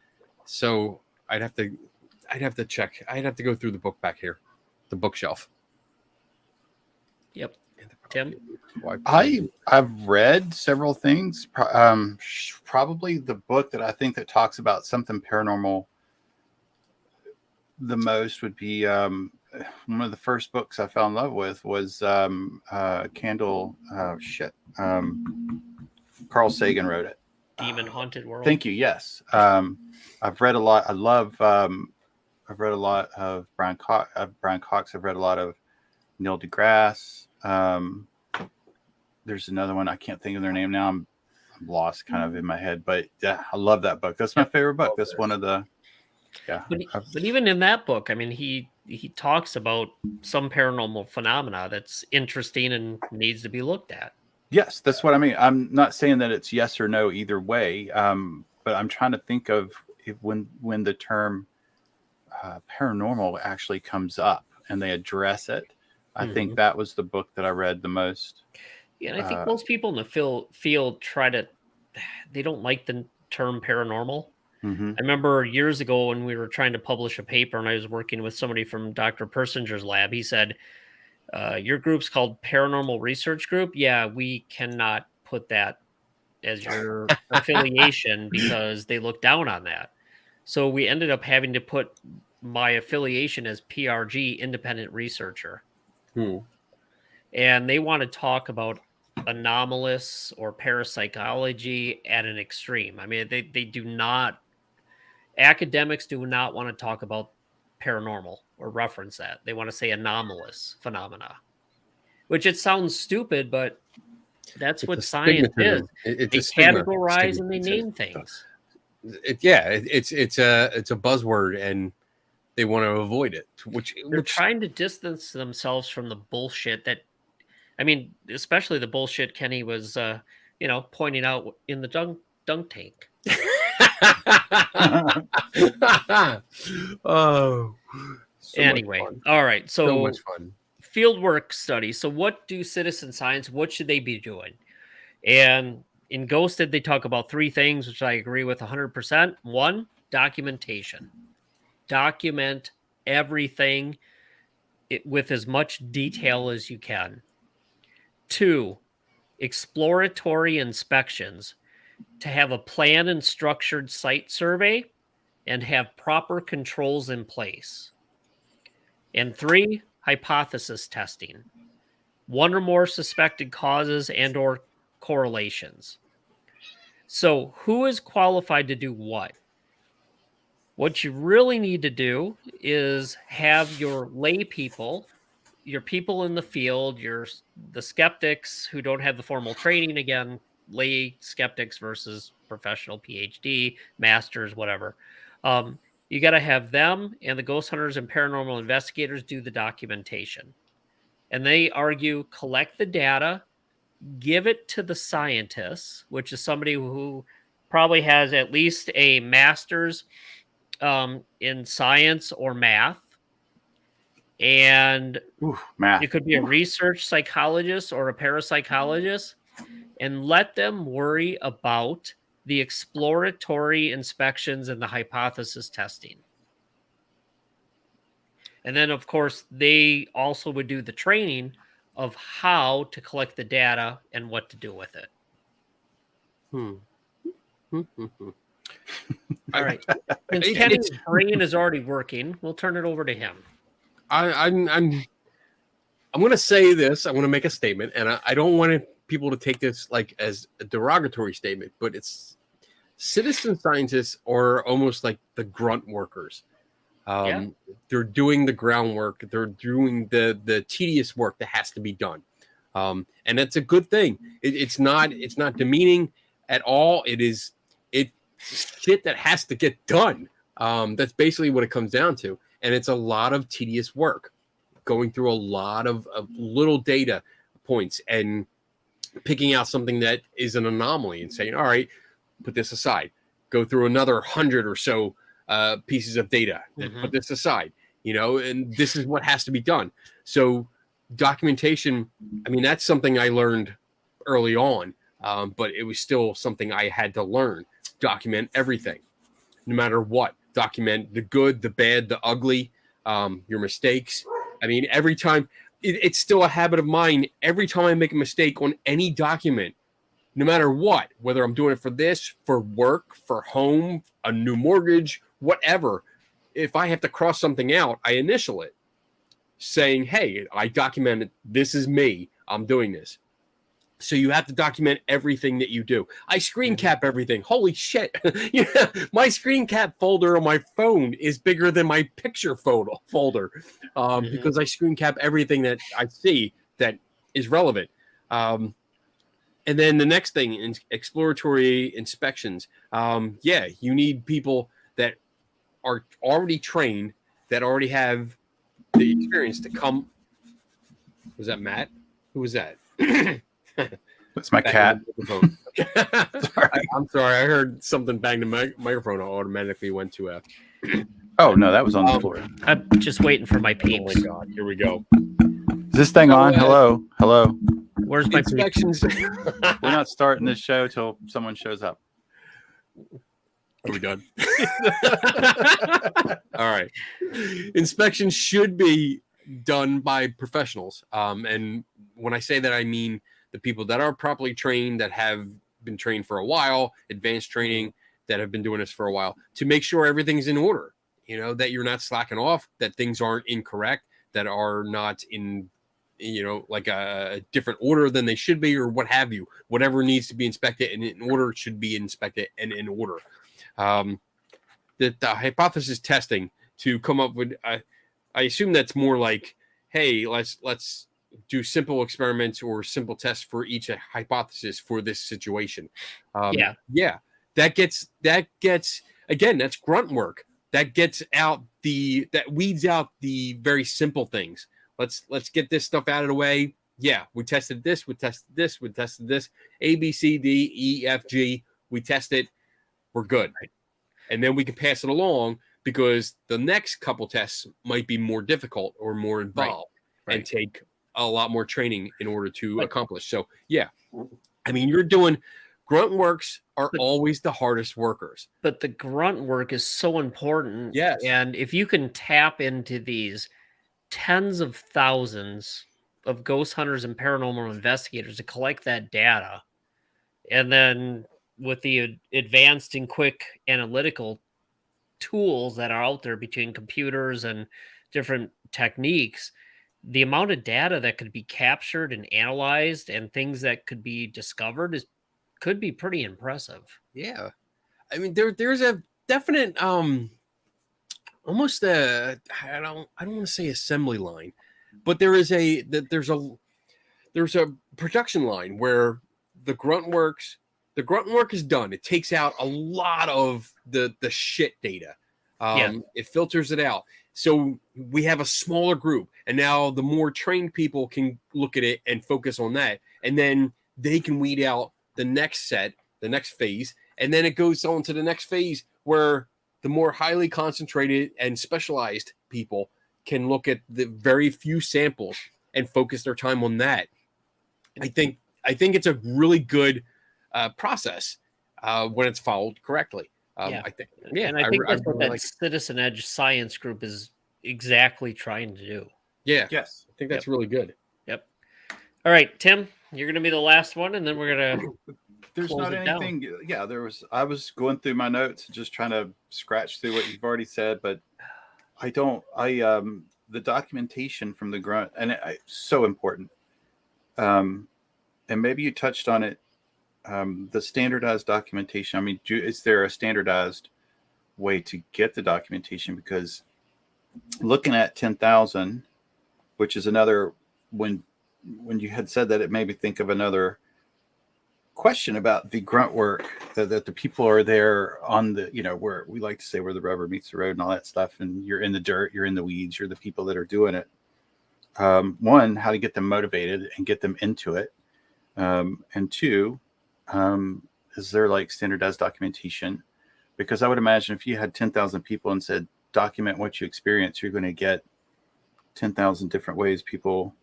So I'd have to check. I'd have to go through the book back here, the bookshelf. Yep. Tim? I've read several things. Probably the book that I think that talks about something paranormal the most would be one of the first books I fell in love with was Carl Sagan wrote it. Demon Haunted World. Thank you. Yes. I've read a lot. I love. I've read a lot of Brian Cox. I've read a lot of Neil deGrasse. There's another one. I can't think of their name now. I'm lost kind of in my head, but yeah, I love that book. That's my favorite book. That's one of the. Yeah. But even in that book, I mean, he talks about some paranormal phenomena that's interesting and needs to be looked at. Yes, that's what I mean. I'm not saying that it's yes or no either way, but I'm trying to think of when the term paranormal actually comes up and they address it. I think that was the book that I read the most. Yeah, and I think most people in the field they don't like the term paranormal. Mm-hmm. I remember years ago when we were trying to publish a paper and I was working with somebody from Dr. Persinger's lab. He said, your group's called Paranormal Research Group. Yeah, we cannot put that as your affiliation because they look down on that. So we ended up having to put my affiliation as PRG, Independent Researcher. And they want to talk about anomalous or parapsychology at an extreme. I mean, they do not, academics do not want to talk about paranormal or reference that. They want to say anomalous phenomena, which it sounds stupid, but that's what science is. They categorize and they name things. it's a buzzword, and they want to avoid it. They're trying to distance themselves from the bullshit that, I mean, especially the bullshit Kenny was, pointing out in the dunk tank. Oh, so Anyway, much fun. all right. So So much fun. fieldwork studies. So what do citizen science? What should they be doing? And in Ghosted, they talk about three things, which I agree with 100%. One, documentation. Document everything with as much detail as you can. Two, exploratory inspections, to have a plan and structured site survey and have proper controls in place. And three, hypothesis testing. One or more suspected causes and or correlations. So, who is qualified to do what? What you really need to do is have your lay people, your people in the field, the skeptics who don't have the formal training, again, lay skeptics versus professional PhD, masters, whatever. You got to have them and the ghost hunters and paranormal investigators do the documentation. And they argue, collect the data, give it to the scientists, which is somebody who probably has at least a master's in science or math. And Math. it could be a research psychologist or a parapsychologist, and let them worry about the exploratory inspections and the hypothesis testing. And then, of course, they also would do the training of how to collect the data and what to do with it. All right. Since Kenny's brain is already working, we'll turn it over to him. I'm going to say this. I want to make a statement, and I don't want people to take this like as a derogatory statement, but it's citizen scientists are almost like the grunt workers. They're doing the groundwork. They're doing the tedious work that has to be done, and that's a good thing. It's not demeaning at all. It's shit that has to get done. That's basically what it comes down to, and it's a lot of tedious work, going through a lot of little data points and picking out something that is an anomaly and saying, all right, put this aside. Go through another 100 or so pieces of data and put this aside, and this is what has to be done. So documentation, I mean, that's something I learned early on, but it was still something I had to learn. Document everything, no matter what. Document the good, the bad, the ugly, your mistakes. I mean, every time, it's still a habit of mine. Every time I make a mistake on any document, no matter what, whether I'm doing it for this, for work, for home, a new mortgage, whatever, if I have to cross something out, I initial it saying, hey, I documented, this is me, I'm doing this. So you have to document everything that you do. I screen cap everything. Holy shit. My screen cap folder on my phone is bigger than my picture folder because I screen cap everything that I see that is relevant. And then the next thing is exploratory inspections. You need people that are already trained, that already have the experience to come. Was that Matt? Who was that? It's my cat. I'm sorry. I heard something bang the microphone. I automatically went to a. Oh no, that was on the floor. I'm just waiting for my peeps. Oh my god! Here we go. Is this thing on? Hello. Where's my inspections? We're not starting this show till someone shows up. Are we done? All right. Inspections should be done by professionals. And when I say that, I mean the people that are properly trained, that have been trained for a while, advanced training, that have been doing this for a while, to make sure everything's in order, that you're not slacking off, that things aren't incorrect, that are not in, like a different order than they should be, or what have you. Whatever needs to be inspected and in order should be inspected and in order. The hypothesis testing to come up with, I assume that's more like, hey, let's do simple experiments or simple tests for each hypothesis for this situation. that gets again, that's grunt work. That weeds out the very simple things. Let's get this stuff out of the way. Yeah, we tested this, we tested this, we tested this. A, B, C, D, E, F, G. We test it. We're good. And then we can pass it along because the next couple tests might be more difficult or more involved and take a lot more training in order to accomplish. So, yeah. I mean, grunt works are always the hardest workers. But the grunt work is so important. Yes. And if you can tap into these tens of thousands of ghost hunters and paranormal investigators to collect that data, and then with the advanced and quick analytical tools that are out there between computers and different techniques, the amount of data that could be captured and analyzed and things that could be discovered could be pretty impressive. Yeah. I mean, there's a definite almost I don't want to say assembly line, but there's a production line where the grunt work is done. It takes out a lot of the shit data. It filters it out. So we have a smaller group, and now the more trained people can look at it and focus on that, and then they can weed out the next set, the next phase, and then it goes on to the next phase where the more highly concentrated and specialized people can look at the very few samples and focus their time on that. I think it's a really good process when it's followed correctly. I think that's what really that Citizen Edge science group is exactly trying to do. Yeah. Yes. I think that's really good. Yep. All right, Tim, you're going to be the last one, and then we're going to. There's not anything. Down. Yeah, I was going through my notes, just trying to scratch through what you've already said, but the documentation from the grunt, and it's so important. And maybe you touched on it. The standardized documentation. I mean, is there a standardized way to get the documentation? Because looking at 10,000, which is another, when you had said that, it made me think of another question about the grunt work, that the people are there on the, where we like to say where the rubber meets the road and all that stuff. And you're in the dirt, you're in the weeds, you're the people that are doing it. One, how to get them motivated and get them into it. And two, is there like standardized documentation? Because I would imagine if you had 10,000 people and said, document what you experience, you're going to get 10,000 different ways people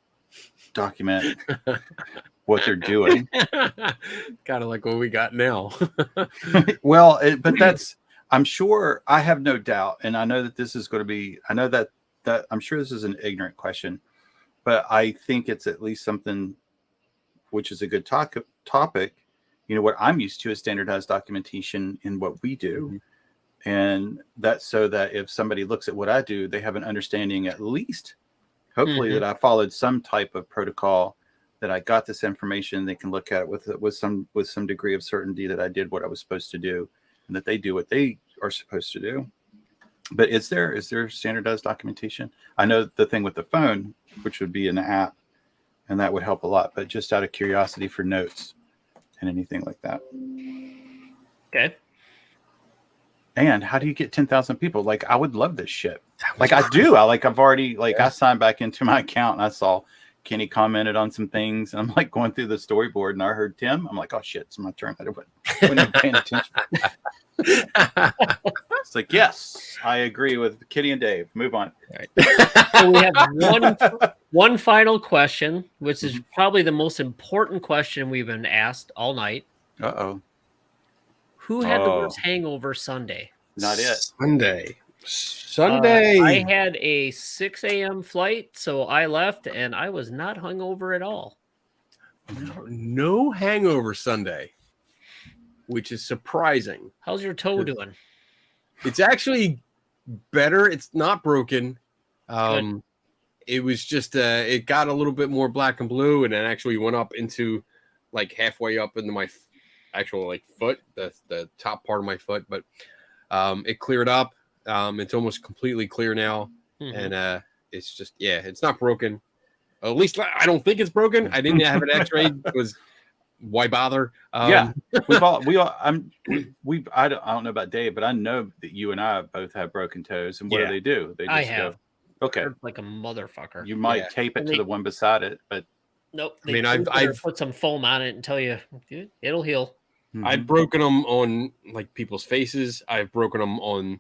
document what they're doing. Kind of like what we got now. Well, but I'm sure, I have no doubt. And I know that this is going to be, I know that I'm sure this is an ignorant question, but I think it's at least something which is a good topic. What I'm used to is standardized documentation in what we do. Mm-hmm. And that's so that if somebody looks at what I do, they have an understanding, at least, hopefully, that I followed some type of protocol, that I got this information. They can look at it with some degree of certainty that I did what I was supposed to do, and that they do what they are supposed to do. But is there standardized documentation? I know the thing with the phone, which would be an app, and that would help a lot. But just out of curiosity for notes and anything like that. Okay. And how do you get 10,000 people? Like, I would love this shit. Like, I do. I've already, I signed back into my account and I saw Kenny commented on some things. And I'm like going through the storyboard and I heard Tim. I'm like, oh shit, it's my turn. I wasn't even paying attention. It's like, yes, I agree with Kenny and Dave. Move on. All right. So we have one final question, which is probably the most important question we've been asked all night. Uh-oh. Who had the worst hangover Sunday? Not it. Sunday. I had a 6 a.m. flight, so I left, and I was not hungover at all. No hangover Sunday, which is surprising. How's your toe doing? It's actually better. It's not broken. It was just it got a little bit more black and blue, and then actually went up into like halfway up into my actual foot, the top part of my foot, but it cleared up. It's almost completely clear now. Mm-hmm. And it's just, it's not broken. At least I don't think it's broken. I didn't have an x-ray because why bother? Yeah, I don't know about Dave, but I know that you and I both have broken toes. And what Yeah. do? They I just have. go, okay. Hurt like a motherfucker. You might Yeah. tape it And to they- the one beside it, but Nope. I mean, tape it or I've put some foam on it and tell you, dude, it'll heal. I've broken them on like people's faces. I've broken them on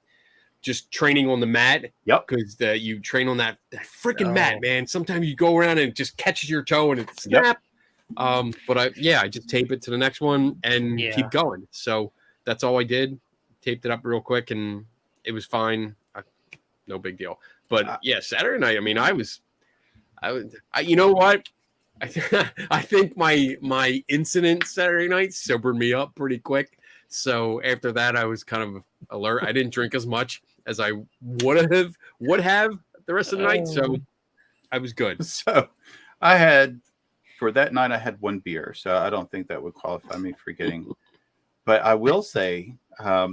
just training on the mat. Yep. Because you train on that freaking Oh. mat, man. Sometimes you go around and it just catches your toe and it snap. But I just tape it to the next one and Yeah. keep going. So that's all I did. Taped it up real quick and it was fine. No big deal. But yeah, Saturday night. I mean, I you know what? I think my incident Saturday night sobered me up pretty quick. So after that, I was kind of alert. I didn't drink as much as I would have the rest of the night. So I was good. So for that night, I had one beer. So I don't think that would qualify me for getting. But I will say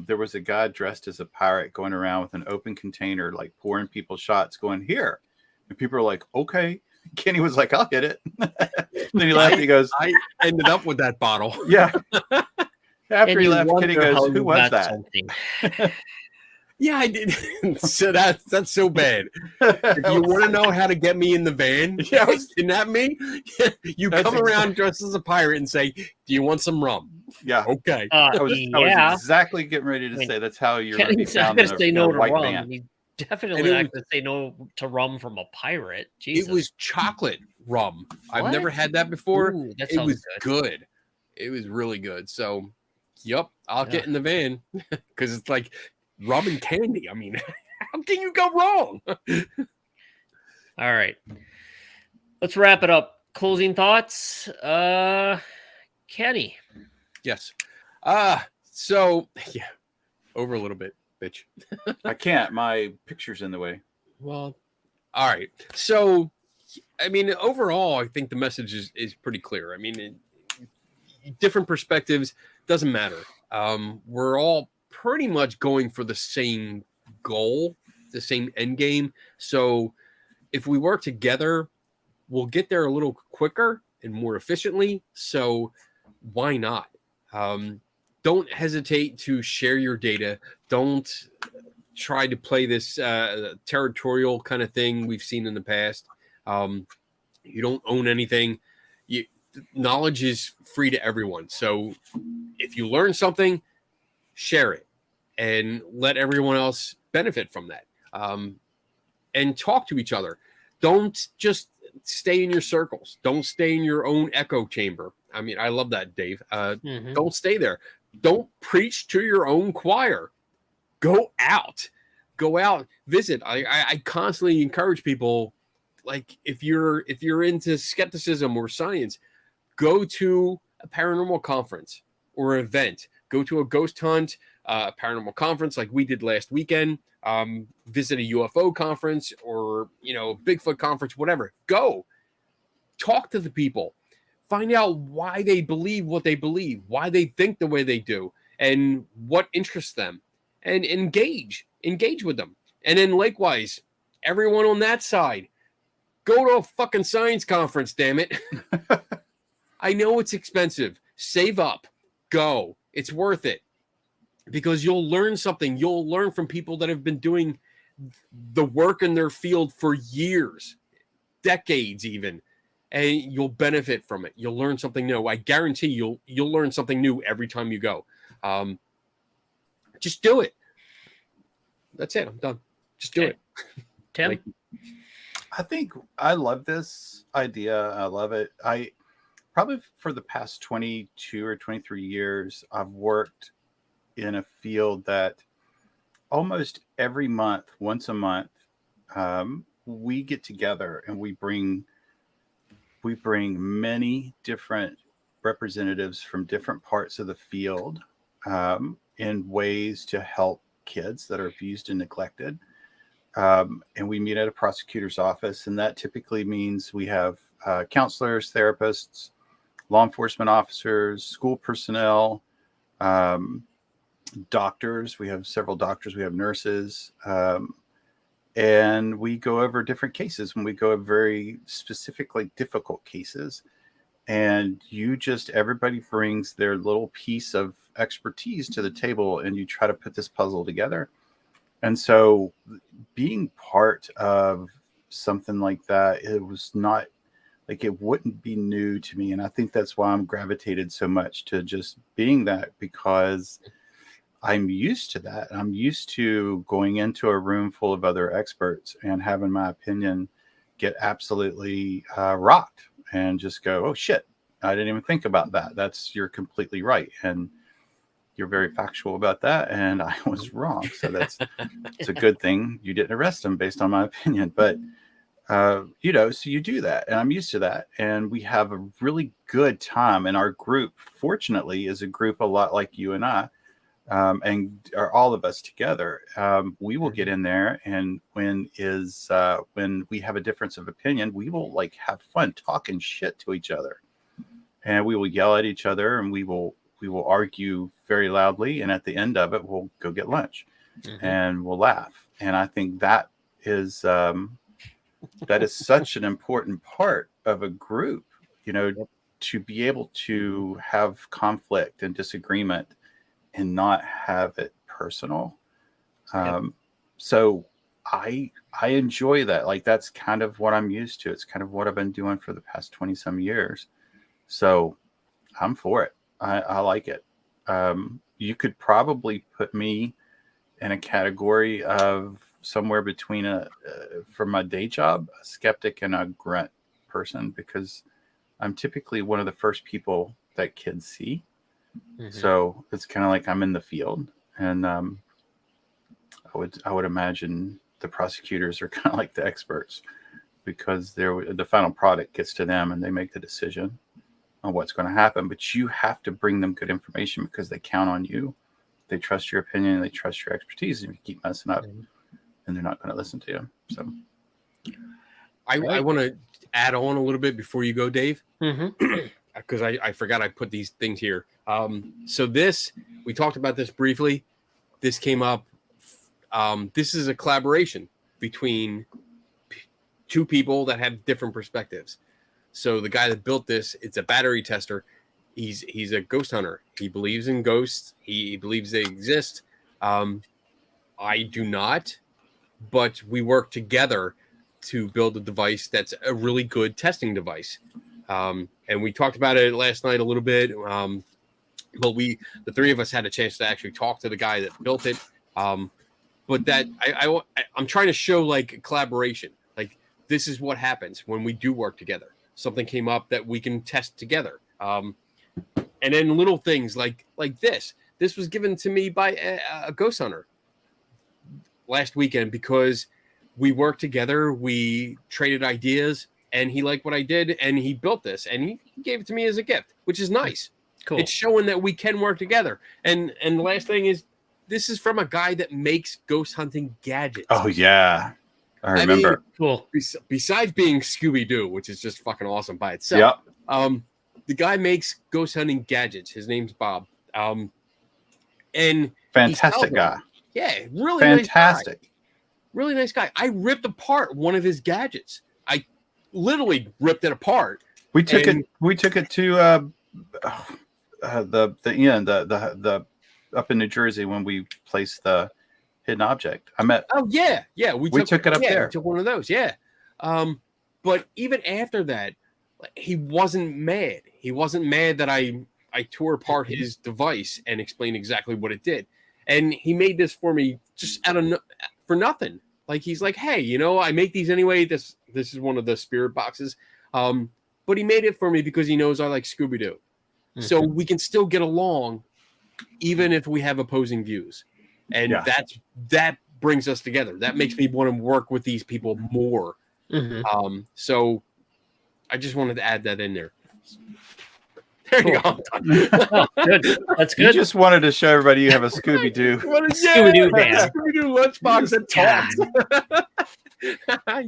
there was a guy dressed as a pirate going around with an open container, like pouring people shots going here. And people are like, okay. Kenny was like, I'll hit it. Then he left. He goes, I ended up with that bottle. yeah. After And he you left, Kenny wonder how goes, you who was got that? something. Yeah, I did. So that's so bad. If you want to know how to get me in the van, kidnap me, you come around dressed as a pirate and say, do you want some rum? Yeah. Okay. I was exactly getting ready to say that's how you're going to be found in say no a to white rum. van. He's definitely not going to say no to rum from a pirate. Jesus. It was chocolate rum. I've What? never had that before. Ooh, that It sounds was good. It was really good. So, yep, I'll get in the van because it's like rum and candy. I mean, how can you go wrong? All right. Let's wrap it up. Closing thoughts. Kenny. Yes. So yeah, over a little bit, bitch. I can't. My picture's in the way. Well, all right. So, I mean, overall, I think the message is pretty clear. I mean, different perspectives doesn't matter. We're all pretty much going for the same goal, the same end game. So, if we work together, we'll get there a little quicker and more efficiently. So, why not? Don't hesitate to share your data. Don't try to play this territorial kind of thing we've seen in the past. You don't own anything. Knowledge is free to everyone. So if you learn something, share it and let everyone else benefit from that. And talk to each other. Don't just stay in your circles. Don't stay in your own echo chamber. I mean, I love that, Dave. Don't stay there. Don't preach to your own choir. Go out, visit. I constantly encourage people, like if you're into skepticism or science, go to a paranormal conference or event. Go to a ghost hunt, paranormal conference like we did last weekend. Visit a UFO conference or Bigfoot conference, whatever. Go talk to the people. Find out why they believe what they believe, why they think the way they do, and what interests them. And engage with them. And then likewise, everyone on that side, go to a fucking science conference, damn it. I know it's expensive. Save up. Go. It's worth it. Because you'll learn something. You'll learn from people that have been doing the work in their field for years, decades even. And you'll benefit from it. You'll learn something new. I guarantee you'll learn something new every time you go. Just do it. That's it. I'm done. Just do it. Tim? I think I love this idea. I love it. I probably for the past 22 or 23 years, I've worked in a field that almost every month, once a month, we get together and we bring many different representatives from different parts of the field in ways to help kids that are abused and neglected. And we meet at a prosecutor's office, and that typically means we have counselors, therapists, law enforcement officers, school personnel, doctors. We have several doctors. We have nurses. And we go over different cases when we go over very specifically difficult cases. and you just everybody brings their little piece of expertise to the table, and you try to put this puzzle together. And so being part of something like that, it was not like it wouldn't be new to me. And I think that's why I'm gravitated so much to just being that, because I'm used to that. I'm used to going into a room full of other experts and having my opinion get absolutely rocked, and just go, oh shit, I didn't even think about that. You're completely right. And you're very factual about that. And I was wrong. So it's a good thing you didn't arrest him based on my opinion. But, so you do that, and I'm used to that. And we have a really good time. And our group, fortunately, is a group a lot like you and I. And are all of us together, we will get in there, and when we have a difference of opinion, we will like have fun talking shit to each other, and we will yell at each other, and we will argue very loudly, and at the end of it, we'll go get lunch, and we'll laugh. And I think that is such an important part of a group, to be able to have conflict and disagreement and not have it personal. So I enjoy that. Like, that's kind of what I'm used to. It's kind of what I've been doing for the past 20 some years. So I'm for it. I like it. You could probably put me in a category of somewhere between for my day job, a skeptic and a grunt person, because I'm typically one of the first people that kids see. So it's kind of like I'm in the field, and I would imagine the prosecutors are kind of like the experts, because the final product gets to them and they make the decision on what's going to happen. But you have to bring them good information, because they count on you. They trust your opinion, they trust your expertise, and if you keep messing up, and they're not going to listen to you. So I want to add on a little bit before you go, Dave. Because I forgot I put these things here. So we talked about this briefly. This came up. This is a collaboration between two people that have different perspectives. So the guy that built this, it's a battery tester. He's a ghost hunter. He believes in ghosts. He believes they exist. I do not, but we work together to build a device that's a really good testing device. And we talked about it last night a little bit. But the three of us had a chance to actually talk to the guy that built it. But that I'm trying to show like collaboration. Like, this is what happens when we do work together. Something came up that we can test together. And then little things like this. This was given to me by a ghost hunter last weekend, because we worked together. We traded ideas. And he liked what I did, and he built this, and he gave it to me as a gift, which is nice. Cool. It's showing that we can work together. And the last thing is, this is from a guy that makes ghost hunting gadgets. oh yeah, I remember. I mean, Cool. Besides being Scooby-Doo, which is just fucking awesome by itself. Yep. The guy makes ghost hunting gadgets. His name's Bob. And Fantastic guy. Yeah, really Fantastic. Nice guy. Really nice guy. I ripped apart one of his gadgets. I literally ripped it apart. We took it to the up in New Jersey when we placed the hidden object. We took it up there. We took one of those. But even after that, he wasn't mad. He wasn't mad that I tore apart his device and explained exactly what it did. And he made this for me just for nothing. Like, he's like, hey, I make these anyway. This is one of the spirit boxes. But he made it for me because he knows I like Scooby-Doo. So we can still get along even if we have opposing views. And that brings us together. That makes me want to work with these people more. So I just wanted to add that in there. There you go. Oh, good. That's good. You just wanted to show everybody you have a Scooby-Doo. Scooby-Doo man. Scooby-Doo lunchbox that talks.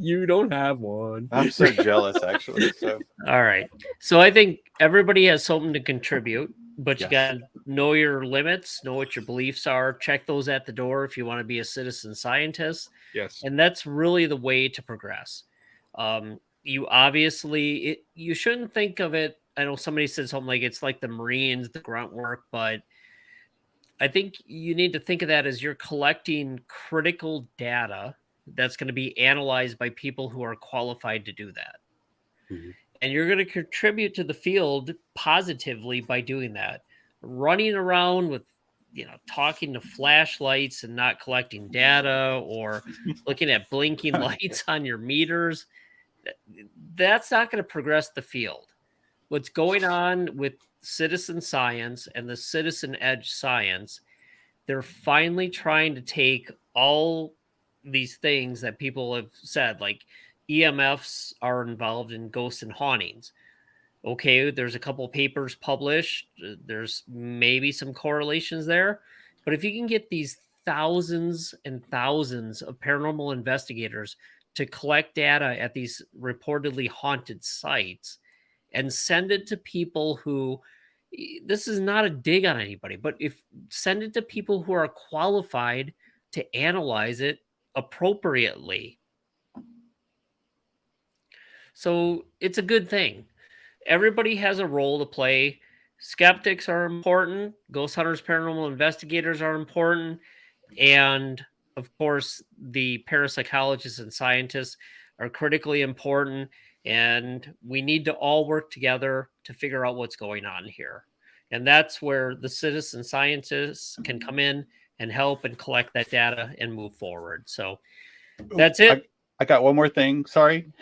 You don't have one. I'm so jealous, actually. So All right. So I think everybody has something to contribute, but you got to know your limits, know what your beliefs are, check those at the door if you want to be a citizen scientist. Yes. And that's really the way to progress. You obviously, you shouldn't think of it I know somebody said something like it's like the Marines, the grunt work, but I think you need to think of that as you're collecting critical data that's going to be analyzed by people who are qualified to do that. Mhm. And you're going to contribute to the field positively by doing that. Running around with, talking to flashlights and not collecting data, or looking at blinking lights on your meters, that's not going to progress the field. What's going on with citizen science and the citizen edge science, they're finally trying to take all these things that people have said, like EMFs are involved in ghosts and hauntings. Okay, there's a couple papers published. There's maybe some correlations there. But if you can get these thousands and thousands of paranormal investigators to collect data at these reportedly haunted sites and send it to people who, this is not a dig on anybody, but if send it to people who are qualified to analyze it appropriately. So it's a good thing. Everybody has a role to play. Skeptics are important. Ghost hunters, paranormal investigators are important. And of course, the parapsychologists and scientists are critically important. And we need to all work together to figure out what's going on here. And that's where the citizen scientists can come in and help and collect that data and move forward. So that's it. I got one more thing. Sorry.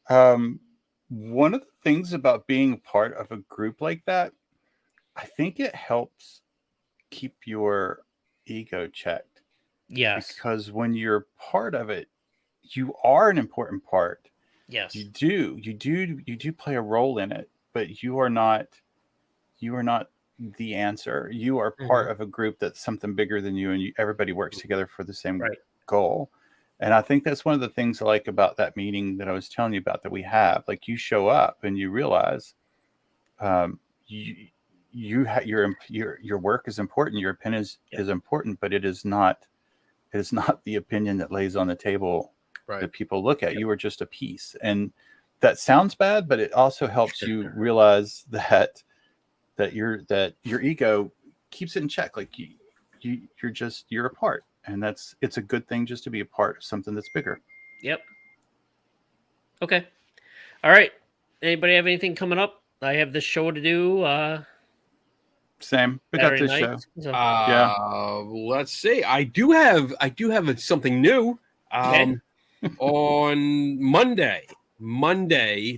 One of the things about being part of a group like that, I think it helps keep your ego checked. Yes. Because when you're part of it, you are an important part. Yes. You do play a role in it, but you are not the answer. You are part of a group that's something bigger than you, and everybody works together for the same goal. And I think that's one of the things I like about that meeting that I was telling you about that we have. Like, you show up and you realize your work is important, your opinion is important, but it is not the opinion that lays on the table that people look at. You are just a piece, and that sounds bad, but it also helps you realize that your ego keeps it in check. Like you're a part. And it's a good thing just to be a part of something that's bigger. Yep. Okay. All right. Anybody have anything coming up? I have this show to do. Same. We got this show. So. Let's see. I do have something new. On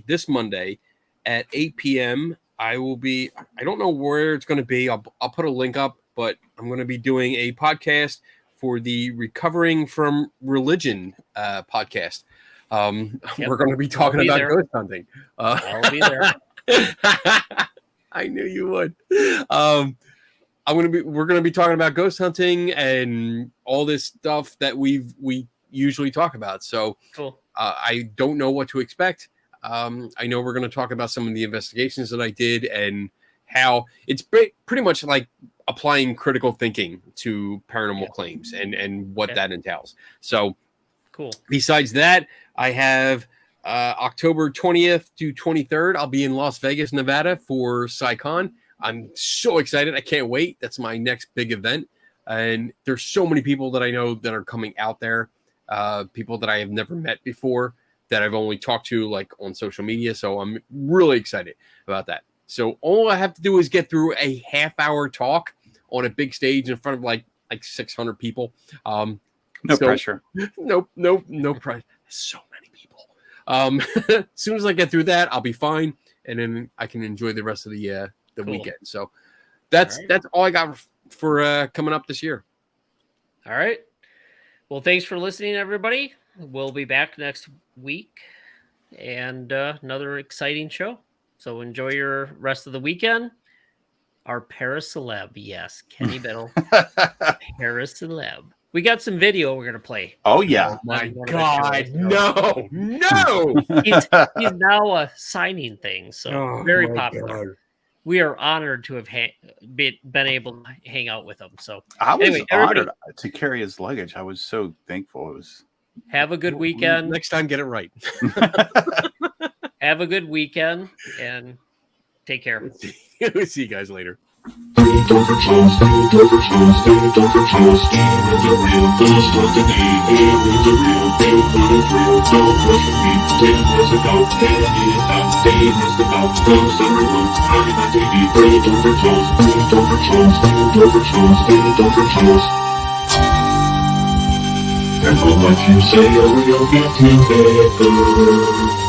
this Monday at 8 p.m. I will be. I don't know where it's going to be. I'll put a link up, but I'm going to be doing a podcast for the Recovering from Religion podcast. We're going to be talking about ghost hunting. I'll be there. I knew you would. We're going to be talking about ghost hunting and all this stuff that we usually talk about. So cool. I don't know what to expect. I know we're going to talk about some of the investigations that I did and how it's pretty much like applying critical thinking to paranormal claims and what that entails. So cool. Besides that, I have October 20th to 23rd. I'll be in Las Vegas, Nevada for SciCon. I'm so excited. I can't wait. That's my next big event. And there's so many people that I know that are coming out there, people that I have never met before, that I've only talked to like on social media. So I'm really excited about that. So all I have to do is get through a half-hour talk on a big stage in front of like 600 people. No pressure. No pressure. So many people. As soon as I get through that, I'll be fine, and then I can enjoy the rest of the weekend. So that's all I got for coming up this year. All right. Well, thanks for listening, everybody. We'll be back next week and another exciting show. So enjoy your rest of the weekend. Our paraceleb, yes, Kenny Biddle, paraceleb. We got some video we're gonna play. Oh yeah! My God, no! He's now signing things, so very popular. God. We are honored to have been able to hang out with him. So I was honored to carry his luggage. I was so thankful. It was. Have a good weekend. Next time, get it right. Have a good weekend, and Take care. We'll see you guys later. Don't for Charles, don't for Charles, don't for Charles. Aliens are real, those what they need. Aliens are real, they put it real. Don't question me, Dave was about. Aliens out, Dave is about. Those that are real, I'm on TV. Don't for Charles, don't for Charles, don't for Charles, don't for Charles. And what you say, oh, you'll get to better.